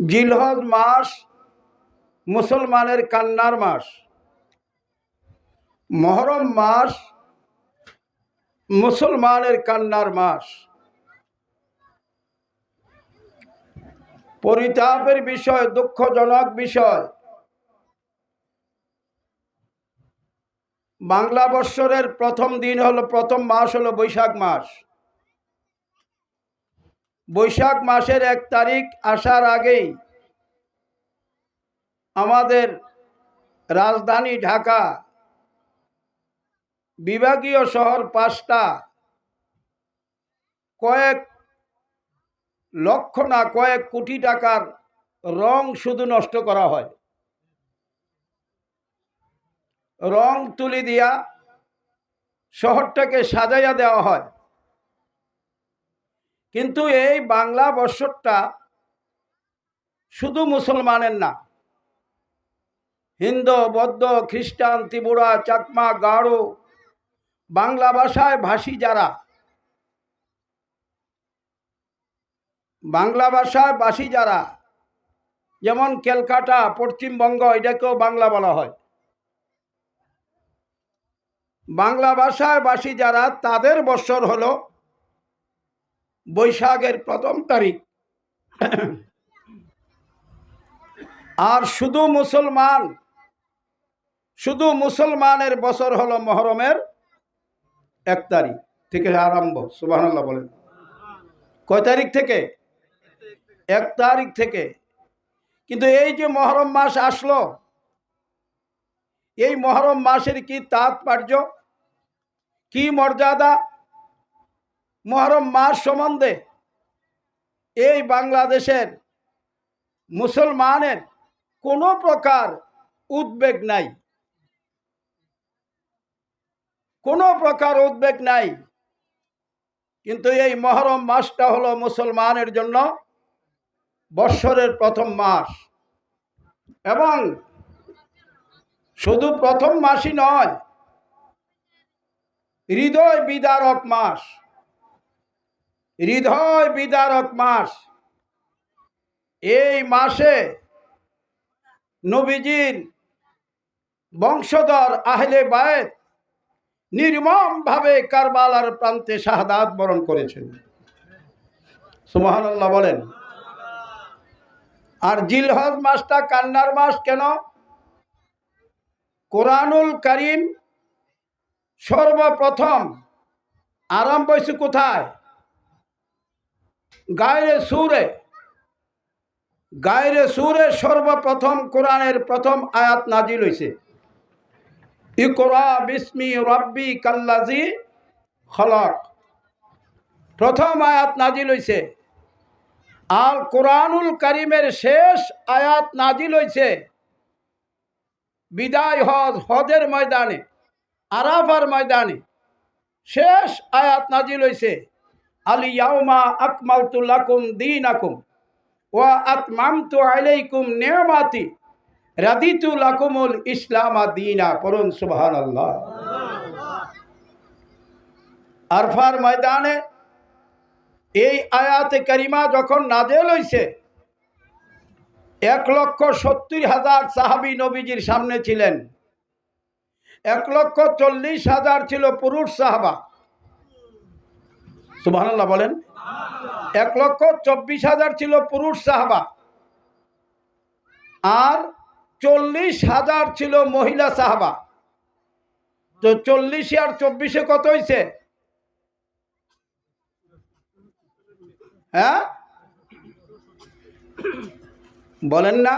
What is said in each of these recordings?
জিলহজ মাস মুসলমানের কান্নার মাস। মহরম মাস মুসলমানের কান্নার মাস। পরিতাপের বিষয়, দুঃখজনক বিষয়, বাংলা বৎসরের প্রথম দিন হলো, প্রথম মাস হলো বৈশাখ মাস। বৈশাখ মাসের 1 তারিখ আসার আগেই আমাদের রাজধানী ঢাকা, বিভাগীয় শহর 5টা, কয়েক লক্ষ না কয়েক কোটি টাকার রং শুধু নষ্ট করা হয়। রং তুলি দিয়া শহরটাকে সাজাইয়া দেওয়া হয়। কিন্তু এই বাংলা বৎসরটা শুধু মুসলমানের না, হিন্দু, বৌদ্ধ, খ্রিস্টান, ত্রিপুরা, চাকমা, গাড়ো, বাংলা ভাষায় ভাষী যারা, বাংলা ভাষায় ভাষী যারা, যেমন ক্যালকাটা, পশ্চিমবঙ্গ, এটাকেও বাংলা বলা হয়। বাংলা ভাষায় ভাষী যারা, তাদের বৎসর হলো বৈশাখের 1 তারিখ। আর শুধু মুসলমানের বছর হলো মহরমের 1 তারিখ থেকে আরম্ভ। সুবহানাল্লাহ বলেন। কয় তারিখ থেকে? 1 তারিখ থেকে। কিন্তু এই যে মহরম মাস আসলো, এই মহরম মাসের কি তাৎপর্য, কি মর্যাদা, মহরম মাস সম্বন্ধে এই বাংলাদেশের মুসলমানের কোনো প্রকার উদ্বেগ নাই, কোনো প্রকার উদ্বেগ নাই। কিন্তু এই মহরম মাসটা হলো মুসলমানের জন্য বৎসরের প্রথম মাস, এবং শুধু প্রথম মাসই নয়, হৃদয় বিদারক মাস। হৃদয় বিদারক মাস। এই মাসে নবীজির বংশধর আহলে বায়েত নির্মমভাবে কারবালার প্রান্তে শাহাদাত বরণ করেছেন। সুবহানাল্লাহ বলেন। আর জিলহজ মাসটা কান্নার মাস কেন? কোরআনুল কারীম সর্বপ্রথম আরম্ভ হয়েছে কোথায়? গায়রে সুরে সর্বপ্রথম কোরআনের প্রথম আয়াত নাজিল হয়েছে। ইকরা বিসমি রাব্বি কাল্লাজি খলাক, প্রথম আয়াত নাজিল হয়েছে। আর কোরআনুল কারীমের শেষ আয়াত নাজিল হয়েছে বিদায় হজের ময়দানে, আরাফার ময়দানে। শেষ আয়াত নাজিল হয়েছে আল ইয়াউমা আকমালতু লাকুম দীনাকুম ওয়া আতমামতু আলাইকুম নি'মাতি রাদিতু লাকুমুল ইসলাম দীনা। পড়ুন সুবহানাল্লাহ। আরফার ময়দানে এই আয়াতে কারিমা যখন নাজেল হয়েছে, 1,70,000 সাহাবী নবীজির সামনে ছিলেন। 1,40,000 ছিল পুরুষ সাহাবা। সুবহানাল্লাহ বলেন। 1,24,000 ছিল পুরুষ সাহাবা, আর 40,000 ছিল মহিলা সাহাবা। তো 40 আর 24 কত হয়েছে? হ্যাঁ বলেন না?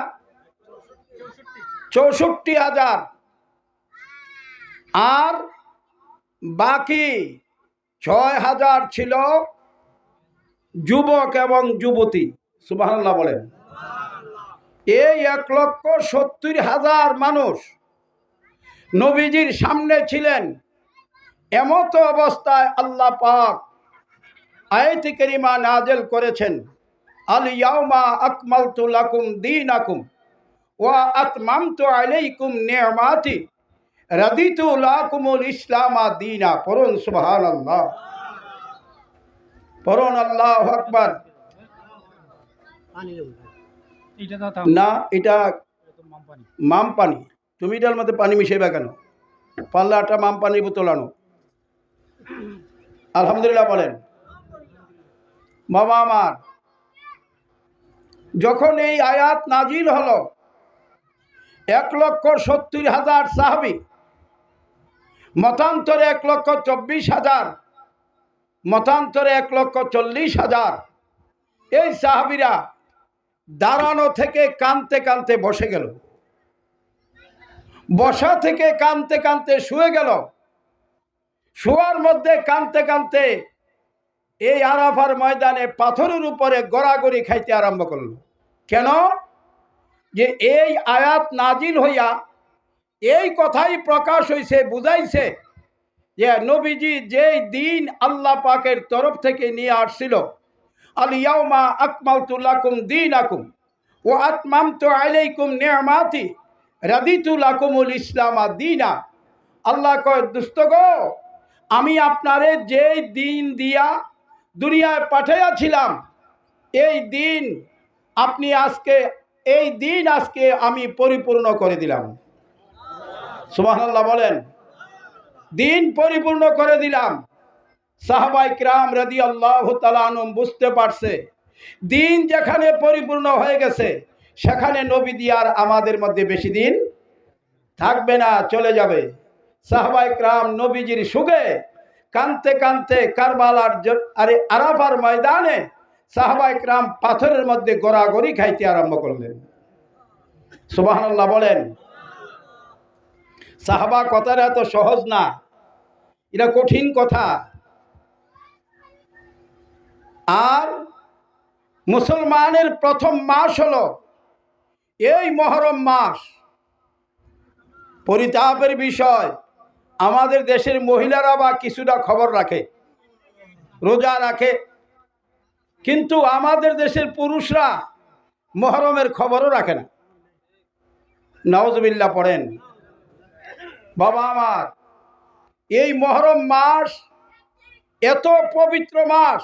64,000। আর বাকি 6,000 ছিল যুবক এবং যুবতী। সুবহানাল্লাহ বলেন। এই 1,70,000 মানুষ নবীজির সামনে ছিলেন। এমত অবস্থায় আল্লাহ পাক আয়াতে কারিমা নাযিল করেছেন আল ইয়াউমা আকমালতু লাকুম দীনাকুম ওয়া আতমামতু আলাইকুম নি'মাতি রাদিতু লাকুমুল ইসলাম দীনা। পড়ুন সুবহানাল্লাহ। পড়ুন আল্লাহু আকবার। না, এটা মাম পানি। তুমি এটার মধ্যে পানি মিশাইবা কেন? পাল্লাটা মাম পানির বোতল আনো। আলহামদুলিল্লাহ বলেন। বাবা আমার, যখন এই আয়াত নাজিল হলো, 1,70,000 সাহাবী, মতান্তরে 1,24,000, মতান্তরে 1,40,000, এই সাহাবীরা দাঁড়ানো থেকে কাঁদতে কাঁদতে বসে গেল, বসা থেকে কাঁদতে কাঁদতে শুয়ে গেল, শোয়ার মধ্যে কাঁদতে কাঁদতে এই আরাফার ময়দানে পাথরের উপরে গড়াগড়ি খাইতে আরম্ভ করল। কেন? যে এই আয়াত নাজিল হইয়া এই কথাই প্রকাশ হইছে, বুঝাইছে যে নবীজি যেই দিন আল্লাহ পাকের তরফ থেকে নিয়ে আসছিল, আল ইয়াউমা আকমালতু লাকুম দীনাকুম ওয়া আতমামতু আলাইকুম নি'মাতি রাদিতু লাকুমুল ইসলাম দীনা। আল্লাহ কয়, দোস্ত গো, আমি আপনারে যেই দিন দিয়া দুনিয়ায় পাঠাইয়াছিলাম, এই দিন আপনি আজকে, এই দিন আজকে আমি পরিপূর্ণ করে দিলাম। সুবহানাল্লাহ বলেন। দিন পরিপূর্ণ করে দিলাম। সাহাবায়ে কিরাম রাদিয়াল্লাহু তাআলা আনহুম বুঝতে পারছে, দিন যেখানে পরিপূর্ণ হয়ে গেছে, সেখানে নবী দিয়ার আমাদের মধ্যে বেশি দিন থাকবে না, চলে যাবে। সাহাবায়ে কিরাম নবীজির সুগে কানতে কানতে কারবালার আরাফার ময়দানে সাহাবায়ে কিরাম পাথরের মধ্যে গড়াগড়ি খাইতে আরম্ভ করলেন। সুবহানাল্লাহ বলেন। সাহাবা কথাটা এত সহজ না, এটা কঠিন কথা। আর মুসলমানের প্রথম মাস হলো এই মুহররম মাস। পরিতাপের বিষয়, আমাদের দেশের মহিলারা বা কিছুটা খবর রাখে, রোজা রাখে, কিন্তু আমাদের দেশের পুরুষরা মুহররমের খবরও রাখে না। নাউজুবিল্লাহ পড়েন। বাবা আমার, এই মুহররম মাস এত পবিত্র মাস।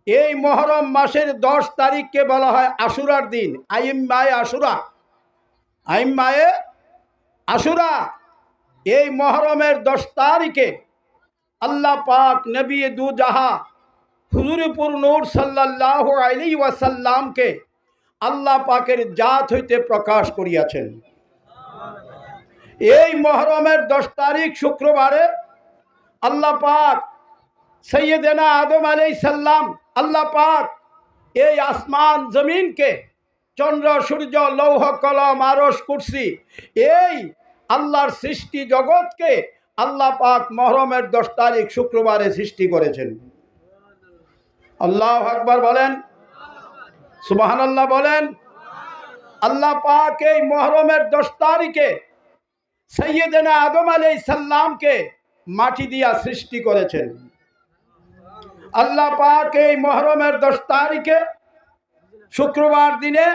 এই মুহররম মাসের 10 তারিখকে বলা হয় আশুরার দিন, আইম্মায়ে আশুরা, আইম্মায়ে আশুরা। এই মুহররমের 10 তারিখে আল্লাহ পাক নবী দু জাহা হুজুরে পুর নূর সাল্লাল্লাহু আলাইহি ওয়াসাল্লামকে আল্লাহ পাকের জাত হইতে প্রকাশ করিয়াছেন। এই মুহররমের 10 তারিখ শুক্রবারে আল্লাহ পাক সৈয়দনা আদম আলাইহিস সালাম, আল্লাহ পাক এই আসমান জমিনকে, চন্দ্র সূর্য লৌহ কলম আরশ কুরসি, এই আল্লাহর সৃষ্টি জগৎকে আল্লাহ পাক মুহররমের 10 তারিখ শুক্রবারে সৃষ্টি করেছেন। আল্লাহু আকবার বলেন, সুবহানাল্লাহ বলেন। আল্লাহ পাক এই মুহররমের 10 তারিখে সৈয়দনা আদম আলাইহিস সালামকে মাটি দিয়া সৃষ্টি করেছেন। আল্লাহ পাক এই মুহররমের 10 তারিখে শুক্রবার দিনে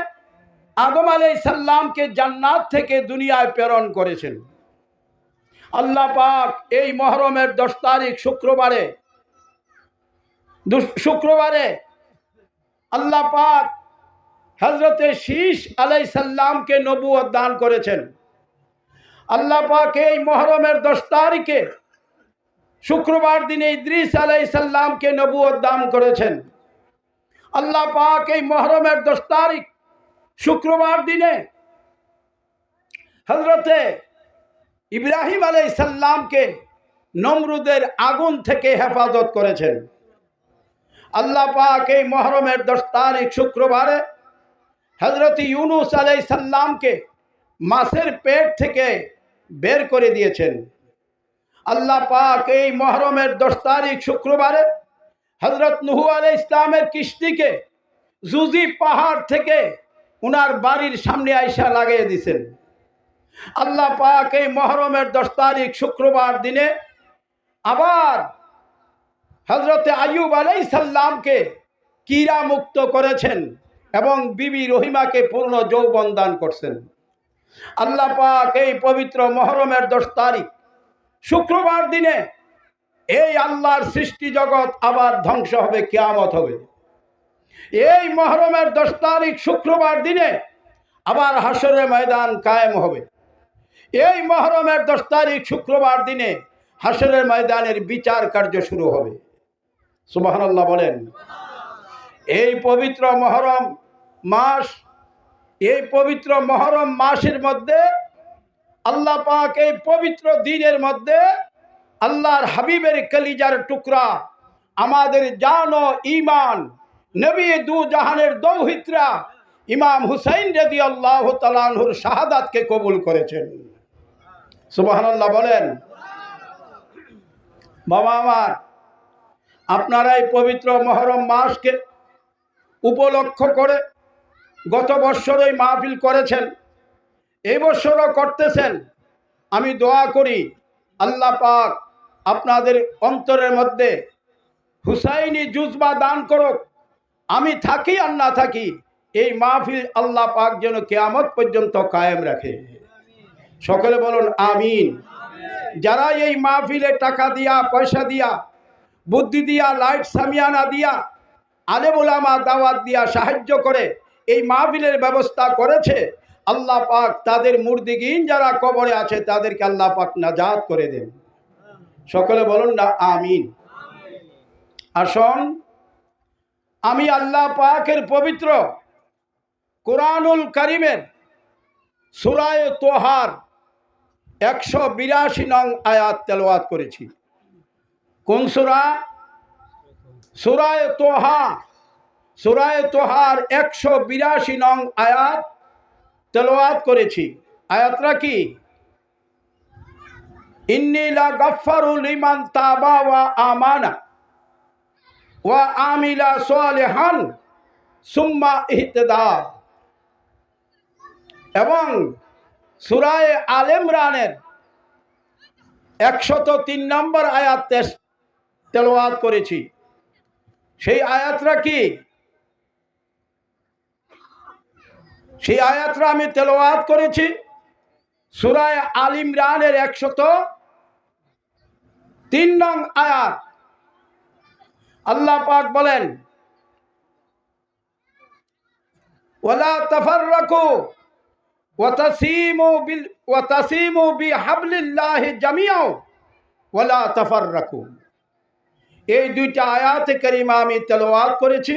আদম আলাইহিস সালামকে জান্নাত থেকে দুনিয়ায় প্রেরণ করেছেন। আল্লাহ পাক এই মুহররমের 10 তারিখ শুক্রবারে আল্লাহ পাক হযরতে শীশ আলাইহিস সালামকে নবুয়ত দান করেছেন। আল্লাহ পাক এই মুহররমের 10 তারিখে শুক্রবার দিনে ইদ্রিস আলাইহিস সালামকে নবুয়ত দান করেছেন। আল্লাহ পাক এই মুহররমের 10 তারিখ শুক্রবার দিনে হযরতে ইব্রাহিম আলাইহিস সালামকে নমরুদের আগুন থেকে হেফাজত করেছেন। আল্লাহ পাক এই মুহররমের 10 তারিখ শুক্রবারে হযরত ইউনূস আলাইহিস সালামকে মাছের পেট থেকে বের করে দিয়েছেন। আল্লাহ পাক এই মুহররমের 10 তারিখ শুক্রবারে হযরত নূহ আলাইহিস সালামের কিস্তিকে জুজি পাহাড় থেকে উনার বাড়ির সামনে আইসা লাগিয়ে দিয়েছেন। আল্লাহ পাক এই মুহররমের 10 তারিখ শুক্রবার দিনে আবার হযরতে আইয়ুব আলাইহিস সালামকে কীড়া মুক্ত করেছেন এবং বিবি রহিমাকে পূর্ণ যৌবন দান করছেন। আল্লাহ পাক এই পবিত্র মুহররমের 10 তারিখ শুক্রবার দিনে এই আল্লাহর সৃষ্টি জগৎ আবার ধ্বংস হবে, কিয়ামত হবে। এই মহরমের 10 তারিখ শুক্রবার দিনে আবার হাসরের ময়দান কায়েম হবে। এই মহরমের 10 তারিখ শুক্রবার দিনে হাসরের ময়দানের বিচার কার্য শুরু হবে। সুবহানাল্লাহ বলেন। এই পবিত্র মহরম মাস, এই পবিত্র মহরম মাসের মধ্যে আল্লাহ পাক এই পবিত্র দিনের মধ্যে আল্লাহর হাবিবের কলিজার টুকরা, আমাদের জান ও ঈমান, নবী দু জাহানের দৌহিত্রা ইমাম হুসাইন রাদিয়াল্লাহু তাআলা আনহুর শাহাদাতকে কবুল করেছেন। সুবহানাল্লাহ বলেন। বাবা আমার, আপনারা এই পবিত্র মহরম মাসকে উপলক্ষ করে গত বৎসরই মাহফিল করেছেন, এই বৎসরও করতেছেন। আমি দোয়া করি আল্লাহ পাক আপনাদের অন্তরের মধ্যে হুসাইনি জুজবা দান করুক। আমি থাকি আর না থাকি, এই মাহফিল আল্লাহ পাক যেন কিয়ামত পর্যন্ত কায়েম রাখে। সকলে বলুন আমিন। যারা এই মাহফিলে টাকা দিয়া, পয়সা দিয়া, বুদ্ধি দিয়া, লাইট সামিয়ানা দিয়া, আলেম ওলামা দাওয়াত দিয়া সাহায্য করে এই মাহফিলের ব্যবস্থা করেছে, আল্লাহ পাক তাদের মুর্দিগিন যারা কবরে আছে তাদেরকে আল্লাহ পাক নাজাত করে দেন। সকলে বলুন না আমিন। আসুন আমি আল্লাহ পাকের পবিত্র কোরআনুল কারীমের সূরা তোহার 182 নং আয়াত তেলাওয়াত করেছি। কোন সূরা? সূরা তোহা। সূরা তোহার 182 নং আয়াত তেলাওয়াত করেছি। আয়াতটা কি? ইন্নী লা গাফফারু লিমান তাবা ওয়া আমানা ওয়া আমিলা সালিহান সুম্মা ইহতাদা। এবং সূরা আল ইমরানের 103 নম্বর আয়াত তেলাওয়াত করেছি। সেই আয়াতটা কি? সেই আয়াতটা আমি তেলাওয়াত করেছি সূরা আল ইমরানের 103 নং আয়াত। আল্লাহ পাক বলেন, ওয়ালা তাফাররাকু ওয়াতাসিমু বিহাবলিল্লাহি জামিআও ওয়ালা তাফাররাকু। এই দুইটা আয়াতে কারিমা আমি তেলাওয়াত করেছি।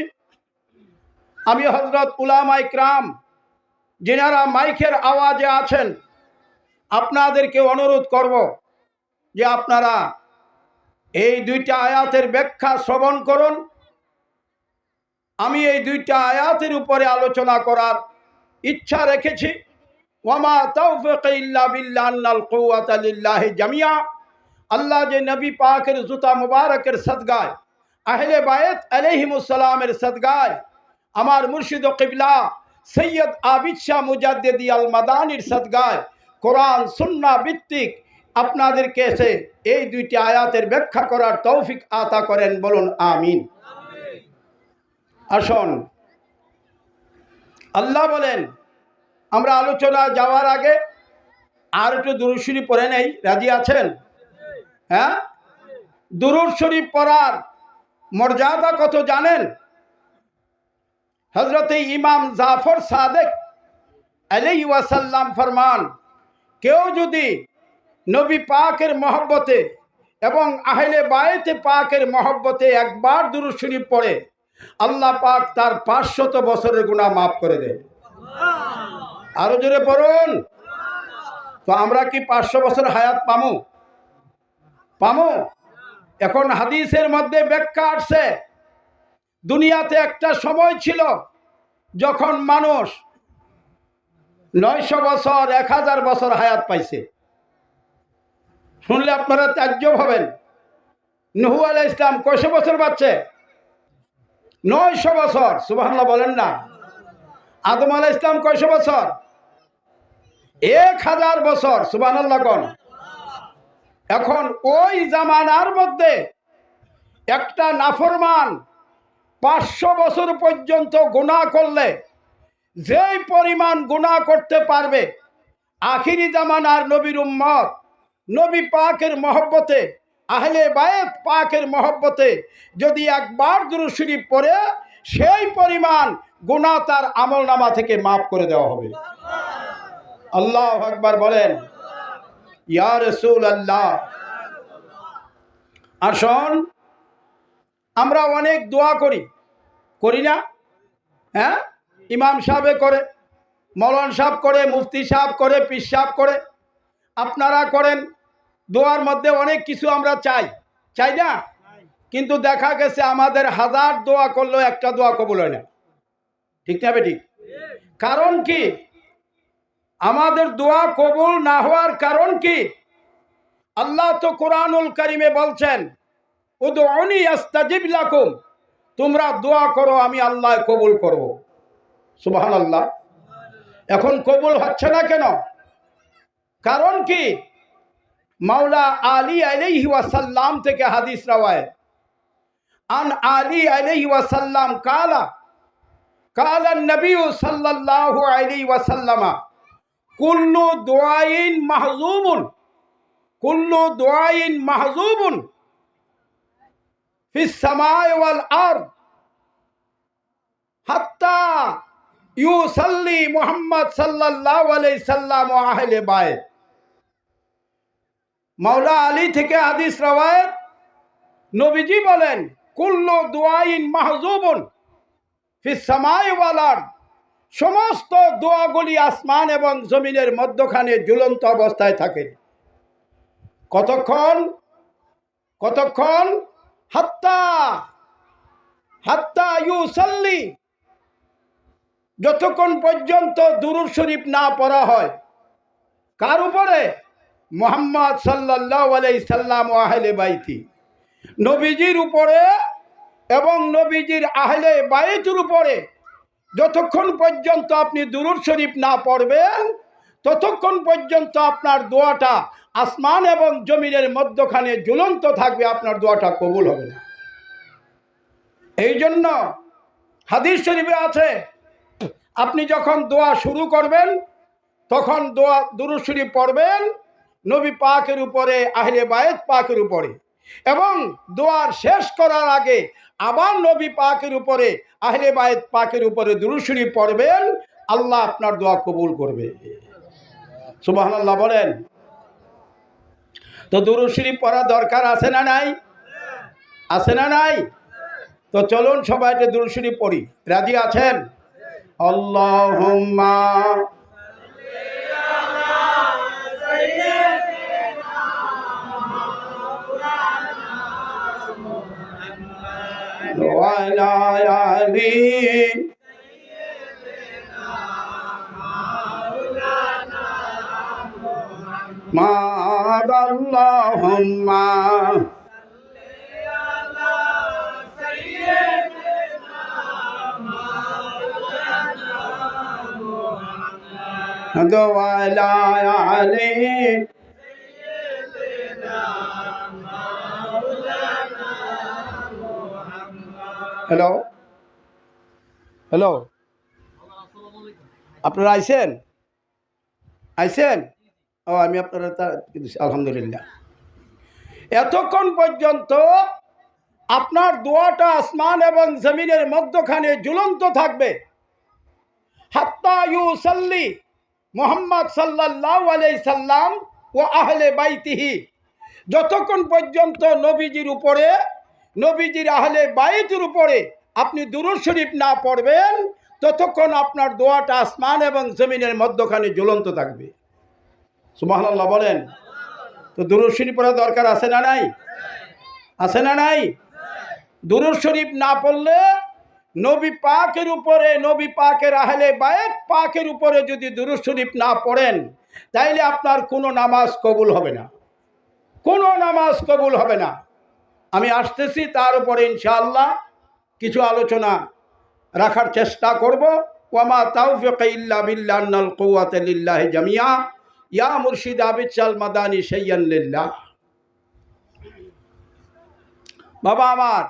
আমি হযরত উলামা ইকরাম যিনারা মাইকের আওয়াজে আছেন, আপনাদেরকে অনুরোধ করব যে আপনারা এই দুইটা আয়াতের ব্যাখ্যা শ্রবণ করুন। আমি এই দুইটা আয়াতের উপরে আলোচনা করার ইচ্ছা রেখেছি। ওয়ামা তাওফিকি ইল্লা বিল্লাহ আন্নাল কুওয়াতা লিল্লাহি জামিআ। আল্লাহ যে নবী পাকের জুতা মুবারকের সদগায়, আহলে বায়ত আলাইহিমুস সালামের সদগায়, আমার মুর্শিদ ও কিবলা সৈয়দ আবিদ শাহ মুজাদ্দিদি আল মাদানির সদগায় কোরআন সুন্নাহ ভিত্তিক আপনাদেরকে এসে এই দুইটি আয়াতের ব্যাখ্যা করার তৌফিক আতা করেন। বলুন আমিন। আসুন আল্লাহ বলেন, আমরা আলোচনা যাওয়ার আগে আর একটু দুরূদ শরীফ পড়ে নেই। রাজি আছেন? হ্যাঁ, দুরূদ শরীফ পড়ার মর্যাদা কত জানেন? হযরত ইমাম জাফর সাদেক আলাইহি ওয়াসাল্লাম ফরমান, কেউ যদি নবী পাকের মহব্বতে এবং আহলে বায়তে পাকের মহব্বতে একবার দুরূদ শরীফ পড়ে, আল্লাহ পাক তার 500 বছরের গুনাহ মাফ করে দেয়। আরো জোরে পড়ুন। তো আমরা কি 500 বছর হায়াত পামু? পামু? এখন হাদিসের মধ্যে ব্যাখ্যা আসছে, দুনিয়াতে একটা সময় ছিল যখন মানুষ 900 বছর 1000 বছর হায়াত পাইছে। শুনলে আপনারা তাজ্জব হবেন। নূহ আলাইহিস সালাম কয়শো বছর বাঁচছে? 900 বছর। সুবহানাল্লাহ বলেন না। আদম আলাইহিস সালাম কয়শো বছর? 1000 বছর। সুবহানাল্লাহ কোন। এখন ওই জামানার মধ্যে একটা নাফরমান 500 বছর পর্যন্ত গুনাহ করলে যেই পরিমাণ গুনাহ করতে পারবে, আখিরি জামানার নবীর উম্মত নবী পাকের মহব্বতে, আহলে বায়ত পাকের মহব্বতে যদি একবার দুরূদ শরীফ পড়ে, সেই পরিমাণ গুনাহ তার আমলনামা থেকে মাফ করে দেওয়া হবে। আল্লাহু আকবার বলেন। ইয়া রাসূলুল্লাহ, আসুন আমরা অনেক দোয়া করি না? হ্যাঁ, ইমাম সাহেব করে, মৌলানা সাহেব করে, মুফতি সাহেব করে, পীর সাহেব করে, আপনারা করেন। দোয়ার মধ্যে অনেক কিছু আমরা চাই না? কিন্তু দেখা গেছে আমাদের হাজার দোয়া করলেও একটা দোয়া কবুল হয় না। ঠিক না বেঠিক? কারণ কি? আমাদের দোয়া কবুল না হওয়ার কারণ কি? আল্লাহ তো কোরআনুল কারিমে বলছেন, উদউনি আস্তাজিব লাকুম, তোমরা দোয়া করো আমি আল্লাহ কবুল করব। সুবহানাল্লাহ। এখন কবুল হচ্ছে না কেন? কারণ কি? মাওলা আলী আলাইহি ওয়াসাল্লাম থেকে হাদিস রাওয়ায়াত, আন আলী আলাইহি ওয়াসাল্লাম কালা নবী সাল্লাল্লাহু আলাইহি ওয়াসাল্লাম কুল্লু দুআইন মাহজুবুন ফিস সামাই ওয়াল আরদ হাত্তা ইউসাল্লি মুহাম্মদ সাল্লাল্লাহু আলাইহি সাল্লাম ওয়া আহলে বাইত। মাওলা আলী থেকে হাদিস রাওয়ায়াত, নবীজি বলেন, কুল্লু দুআইন মাহজুবুন ফিস সামাই ওয়াল আরদ, সমস্ত দোয়াগুলি আসমান এবং জমিনের মধ্যখানে ঝুলন্ত অবস্থায় থাকে। কতক্ষণ? হাত্তা ইউসাল্লি, যতক্ষণ পর্যন্ত দুরূদ শরীফ না পড়া হয়। কার উপরে? মুহাম্মদ সাল্লাল্লাহু আলাইহি সাল্লাম ওয়া আহলে বাইতি, নবীজির উপরে এবং নবীজির আহলে বাইতের উপরে যতক্ষণ পর্যন্ত আপনি দুরূদ শরীফ না পড়বেন, ততক্ষণ পর্যন্ত আপনার দোয়াটা আসমান এবং জমিনের মধ্যখানে ঝুলন্ত থাকবে, আপনার দোয়াটা কবুল হবে না। এই জন্য হাদিস শরীফে আছে, আপনি যখন দোয়া শুরু করবেন তখন দুরূদ শরীফ পড়বেন নবী পাকের উপরে, আহলে বাইত পাকের উপরে, এবং দোয়ার শেষ করার আগে আবার নবী পাকের উপরে, আহলে বাইত পাকের উপরে দুরূদ শরীফ পড়বেন। আল্লাহ আপনার দোয়া কবুল করবে। সুবহানাল্লাহ বলেন। তো দুরূদ শরীফ পড়া দরকার আছে না নাই? আছে না নাই? তো চলুন সবাই একটা দুরূদ শরীফ পড়ি। রাজি আছেন? আল্লাহুম্মা ওয়া আলা আলি আল্লাহুম্মা ওয়া আলা আলি হ্যালো, আপনারা আইছেন? ও, আমি আপনারা আলহামদুলিল্লাহ। এতক্ষণ পর্যন্ত আপনার দোয়াটা আসমান এবং জমিনের মধ্যখানে ঝুলন্ত থাকবে। হাত্তা ইউসাল্লি মুহাম্মদ সাল্লাল্লাহু আলাইহি সাল্লাম ও আহলে বাইতিহি, যতক্ষণ পর্যন্ত নবীজির উপরে, নবীজির আহলে বাইতের উপরে আপনি দুরূদ শরীফ না পড়বেন, ততক্ষণ আপনার দোয়াটা আসমান এবং জমিনের মধ্যখানে ঝুলন্ত থাকবে। সুবহানাল্লাহ বলেন। তো দুরূদ শরীফ পড়া দরকার আছে না নাই? আছে না নাই? দুরূদ শরীফ না পড়লে নবী পাকের উপরে, নবী পাকের আহলে বাইত পাকের উপরে যদি দুরূদ শরীফ না পড়েন, তাইলে আপনার কোনো নামাজ কবুল হবে না, কোনো নামাজ কবুল হবে না। আমি আসতেছি, তার উপরে ইনশাআল্লাহ কিছু আলোচনা রাখার চেষ্টা করব। ওয়ামা তাওফিক ইল্লা বিল্লাহ, আন্নাল কুওয়াতা লিল্লাহি জামিয়া, ইয়া মুর্শিদ আবিদ শাল মাদানী শাইয়ান লিল্লাহ। বাবা আমার,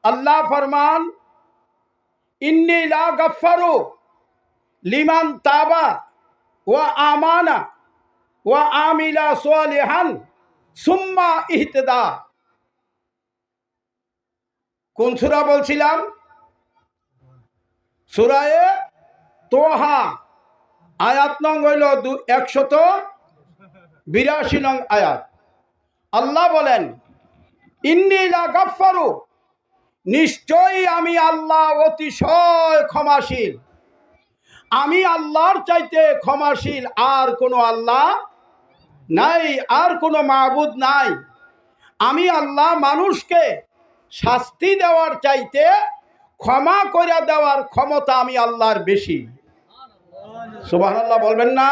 আল্লাহ ফরমান, ইন্নী লা গাফফারু লিমান তাবা ওয়া আমানা ওয়া আমিলা সালিহান সুম্মা ইহতাদা। কোন সূরা বলছিলাম? সূরায়ে তোহা আয়াত নং হইল 182 নং আয়াত। আল্লাহ বলেন, ইন্নী লা গাফফারু, নিশ্চয়ই আমি আল্লাহ অতিশয় ক্ষমাশীল। আমি আল্লাহর চাইতে ক্ষমাশীল আর কোনো আল্লাহ নাই, আর কোনো মাবুদ নাই। আমি আল্লাহ মানুষকে শাস্তি দেওয়ার চাইতে ক্ষমা করে দেওয়ার ক্ষমতা আমি আল্লাহর বেশি। সুবহানাল্লাহ বলবেন না?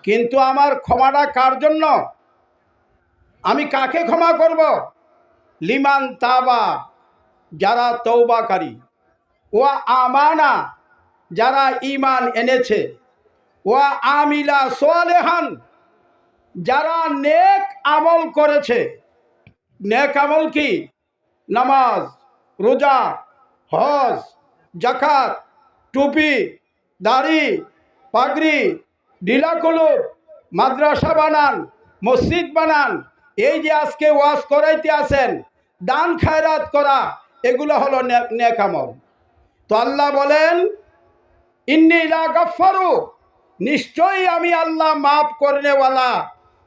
কিন্তু আমার ক্ষমাটা কার জন্য? আমি কাকে ক্ষমা করব? লিমান তাবা, যারা তওবাকারী, ওয়া আমানা, যারা ঈমান এনেছে, ওয়া আমিলা সালেহান, যারা নেক আমল করেছে। নেক আমল কি? নামাজ, রোজা, হজ, যাকাত, টুপি, দাড়ি, পাগড়ি, ডিলাকুলুপ, মাদ্রাসা বানান, মসজিদ বানান, এই যে আজকে ওয়াজ করাইতে আছেন, দান খায়রাত করা, এগুলো হলো নেক আমল। তো আল্লাহ বলেন, ইন্নী লা গাফফারু, নিশ্চয়ই আমি আল্লাহ মাফ করনেওয়ালা,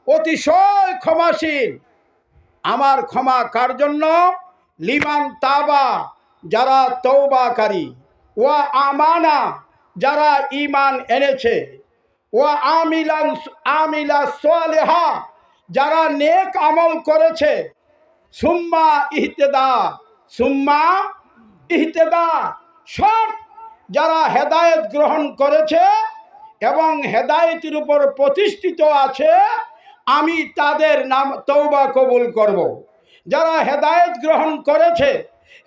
অতিশয় ক্ষমাশীল। আমার ক্ষমা কার জন্য? লিমান তাবা, যারা তওবাকারী, ওয়া আমানা, যারা ঈমান এনেছে, ওয়া আমিলা সালেহা, যারা নেক আমল করেছে, সুম্মা ইহতেদা, শর্ত, যারা হেদায়েত গ্রহণ করেছে এবং হেদায়েতের উপর প্রতিষ্ঠিত আছে, আমি তাদের নাম তওবা কবুল করব। যারা হেদায়েত গ্রহণ করেছে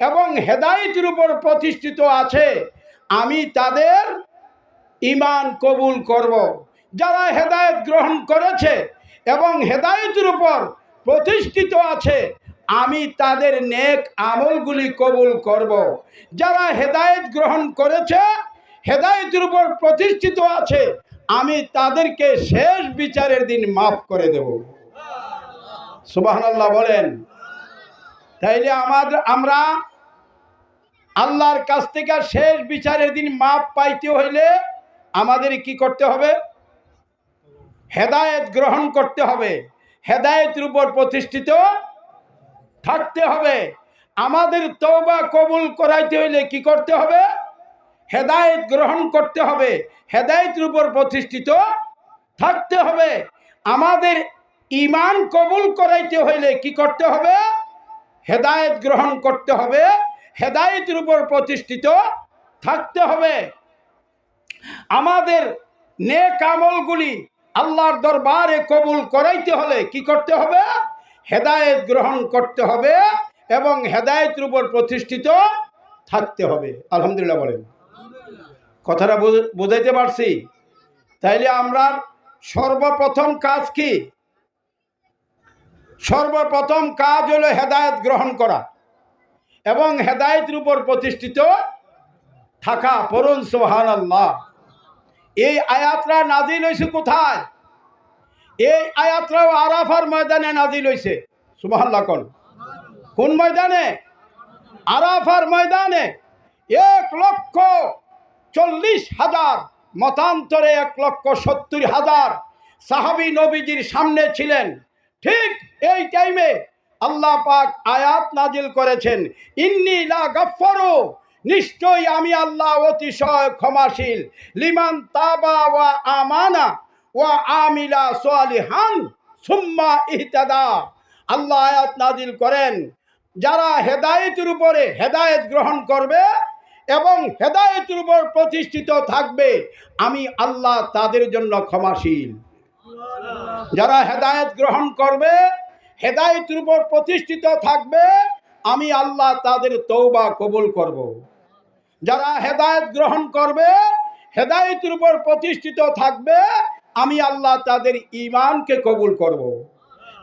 এবং হেদায়েতের উপর প্রতিষ্ঠিত আছে, আমি তাদের ঈমান কবুল করব। যারা হেদায়েত গ্রহণ করেছে এবং হেদায়েতের উপর প্রতিষ্ঠিত আছে, আমি তাদের নেক আমলগুলি কবুল করব। যারা হেদায়েত গ্রহণ করেছে, হেদায়েতের উপর প্রতিষ্ঠিত আছে, আমি তাদেরকে শেষ বিচারের দিন মাফ করে দেব। সুবহানাল্লাহ বলেন। তাইলে আমরা আল্লাহর কাছ থেকে শেষ বিচারের দিন মাফ পাইতে হইলে আমাদের কি করতে হবে? হেদায়েত গ্রহণ করতে হবে, হেদায়েতের উপর প্রতিষ্ঠিত থাকতে হবে। আমাদের তওবা কবুল করাইতে হইলে কি করতে হবে? হেদায়েত গ্রহণ করতে হবে, হেদায়েতের উপর প্রতিষ্ঠিত থাকতে হবে। আমাদের ঈমান কবুল করাইতে হইলে কি করতে হবে? হেদায়েত গ্রহণ করতে হবে, হেদায়েতের উপর প্রতিষ্ঠিত থাকতে হবে। আমাদের নেক আমলগুলি আল্লাহর দরবারে কবুল করাইতে হলে কি করতে হবে? হেদায়েত গ্রহণ করতে হবে এবং হেদায়েতের উপর প্রতিষ্ঠিত থাকতে হবে। আলহামদুলিল্লাহ বলেন। কথাটা বুঝাইতে পারছি? তাইলে আমরা সর্বপ্রথম কাজ কি? সর্বপ্রথম কাজ হলো হেদায়েত গ্রহণ করা এবং হেদায়েতের উপর প্রতিষ্ঠিত থাকা। পড়ুন সুবহানাল্লাহ। এই আয়াতরা নাজিল হয়েছে কোথায়? এই আয়াতরাও আরাফার ময়দানে নাজিল হয়েছে। সুবহানাল্লাহ কোন ময়দানে? আরাফার ময়দানে। 1,40,000, মতান্তরে 1,70,000 সাহাবী নবীজির সামনে ছিলেন। ঠিক এই টাইমে আল্লাহ পাক আয়াত নাজিল করেছেন, ইন্নী লা গাফফারু, নিশ্চয়ই আমি আল্লাহ অতিশয় ক্ষমাশীল। লিমান তাবা ওয়া আমানা ওয়া আমিলা সালিহান সুম্মা ইহতাদা। আল্লাহ আয়াত নাজিল করেন, যারা হেদায়েতের উপরে হেদায়েত গ্রহণ করবে এবং হেদায়েতের উপর প্রতিষ্ঠিত থাকবে, আমি আল্লাহ তাদের জন্য ক্ষমাশীল। যারা হেদায়েত গ্রহণ করবে, হেদায়েতের উপর প্রতিষ্ঠিত থাকবে, আমি আল্লাহ তাদের তওবা কবুল করব। যারা হেদায়েত গ্রহণ করবে, হেদায়েতের উপর প্রতিষ্ঠিত থাকবে, আমি আল্লাহ তাদের ঈমানকে কবুল করব।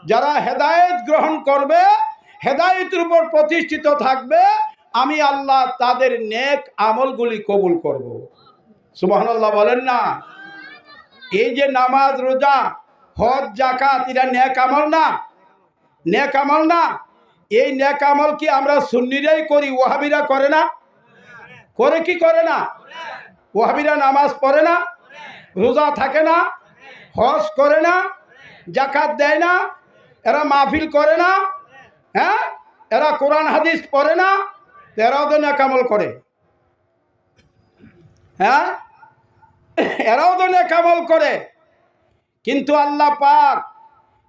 যারা হেদায়েত গ্রহণ করবে, হেদায়েতের উপর প্রতিষ্ঠিত থাকবে, আমি আল্লাহ তাদের নেক আমলগুলি কবুল করব। সুবহানাল্লাহ বলেন না? এই যে নামাজ, রোজা, হজ, যাকাত, এরা নেক আমল না? নেক আমল না? এই নেক আমল কি আমরা সুন্নিরাই করি, ওয়াহাবিরা করে না? করে কি করে না? ওয়াহাবিরা নামাজ পড়ে না, রোজা থাকে না, হজ করে না, জাকাত দেয় না, এরা মাহফিল করে না, হ্যাঁ, এরা কোরআন হাদিস পড়ে না, এরাও তো নেক আমল করে। হ্যাঁ, এরাও তো নেক আমল করে, কিন্তু আল্লাহ পাক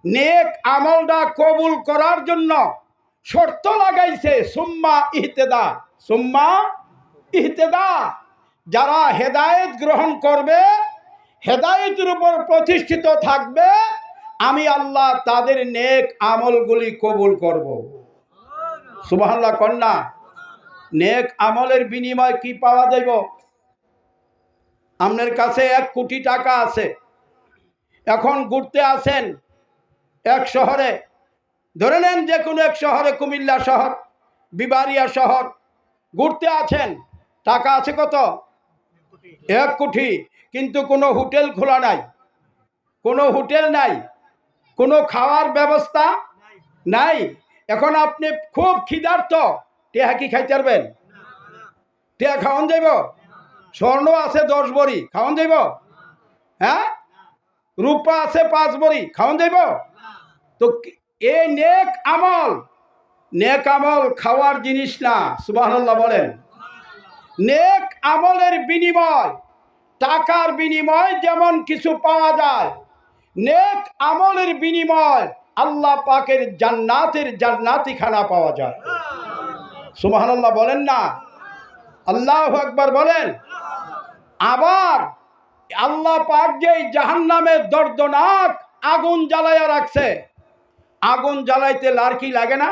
নেক আমলটা কবুল করার জন্য শর্ত লাগাইছে, সুম্মা ইহতেদা, সুম্মা ইহতেদা। যারা হেদায়েত গ্রহণ করবে, হেদায়েতের উপর প্রতিষ্ঠিত থাকবে, আমি আল্লাহ তাদের নেক আমলগুলি কবুল করব। সুবহানাল্লাহ কন্যা। নেক আমলের বিনিময় কি পাওয়া যাইব? আপনার কাছে 1 কোটি টাকা আছে, এখন ঘুরতে আসেন এক শহরে, ধরে নেন যে কোনো এক শহরে, কুমিল্লা শহর, বিবারিয়া শহর, ঘুরতে আছেন, টাকা আছে কত? 1 কোটি, কিন্তু কোনো হোটেল খোলা নাই, কোনো হোটেল নাই, কোনো খাওয়ার ব্যবস্থা নাই। এখন আপনি খুব ক্ষিধার্ত, টেহা কি খাইতে পারবেন? টেহা খাওয়ান যাইব? স্বর্ণ আছে 10 ভরি, খাওয়ান যাইব? হ্যাঁ, রূপা আছে 5 ভরি, খাওয়ান যাইব? তো এই নেক আমল, নেক আমল খাওয়ার জিনিস না। সুবহানাল্লাহ বলেন। নেক আমলের বিনিময়, টাকার বিনিময় যেমন কিছু পাওয়া যায়, নেক আমলের বিনিময় আল্লাহ পাকের জান্নাতের জান্নাতিখানা পাওয়া যায়। সুবহানাল্লাহ বলেন না? আল্লাহু আকবার বলেন। আবার আল্লাহ পাক যে জাহান্নামের দর্দনাক আগুন জ্বালাইয়া রাখছে, আগুন জ্বালাইতে লার্কি লাগে না?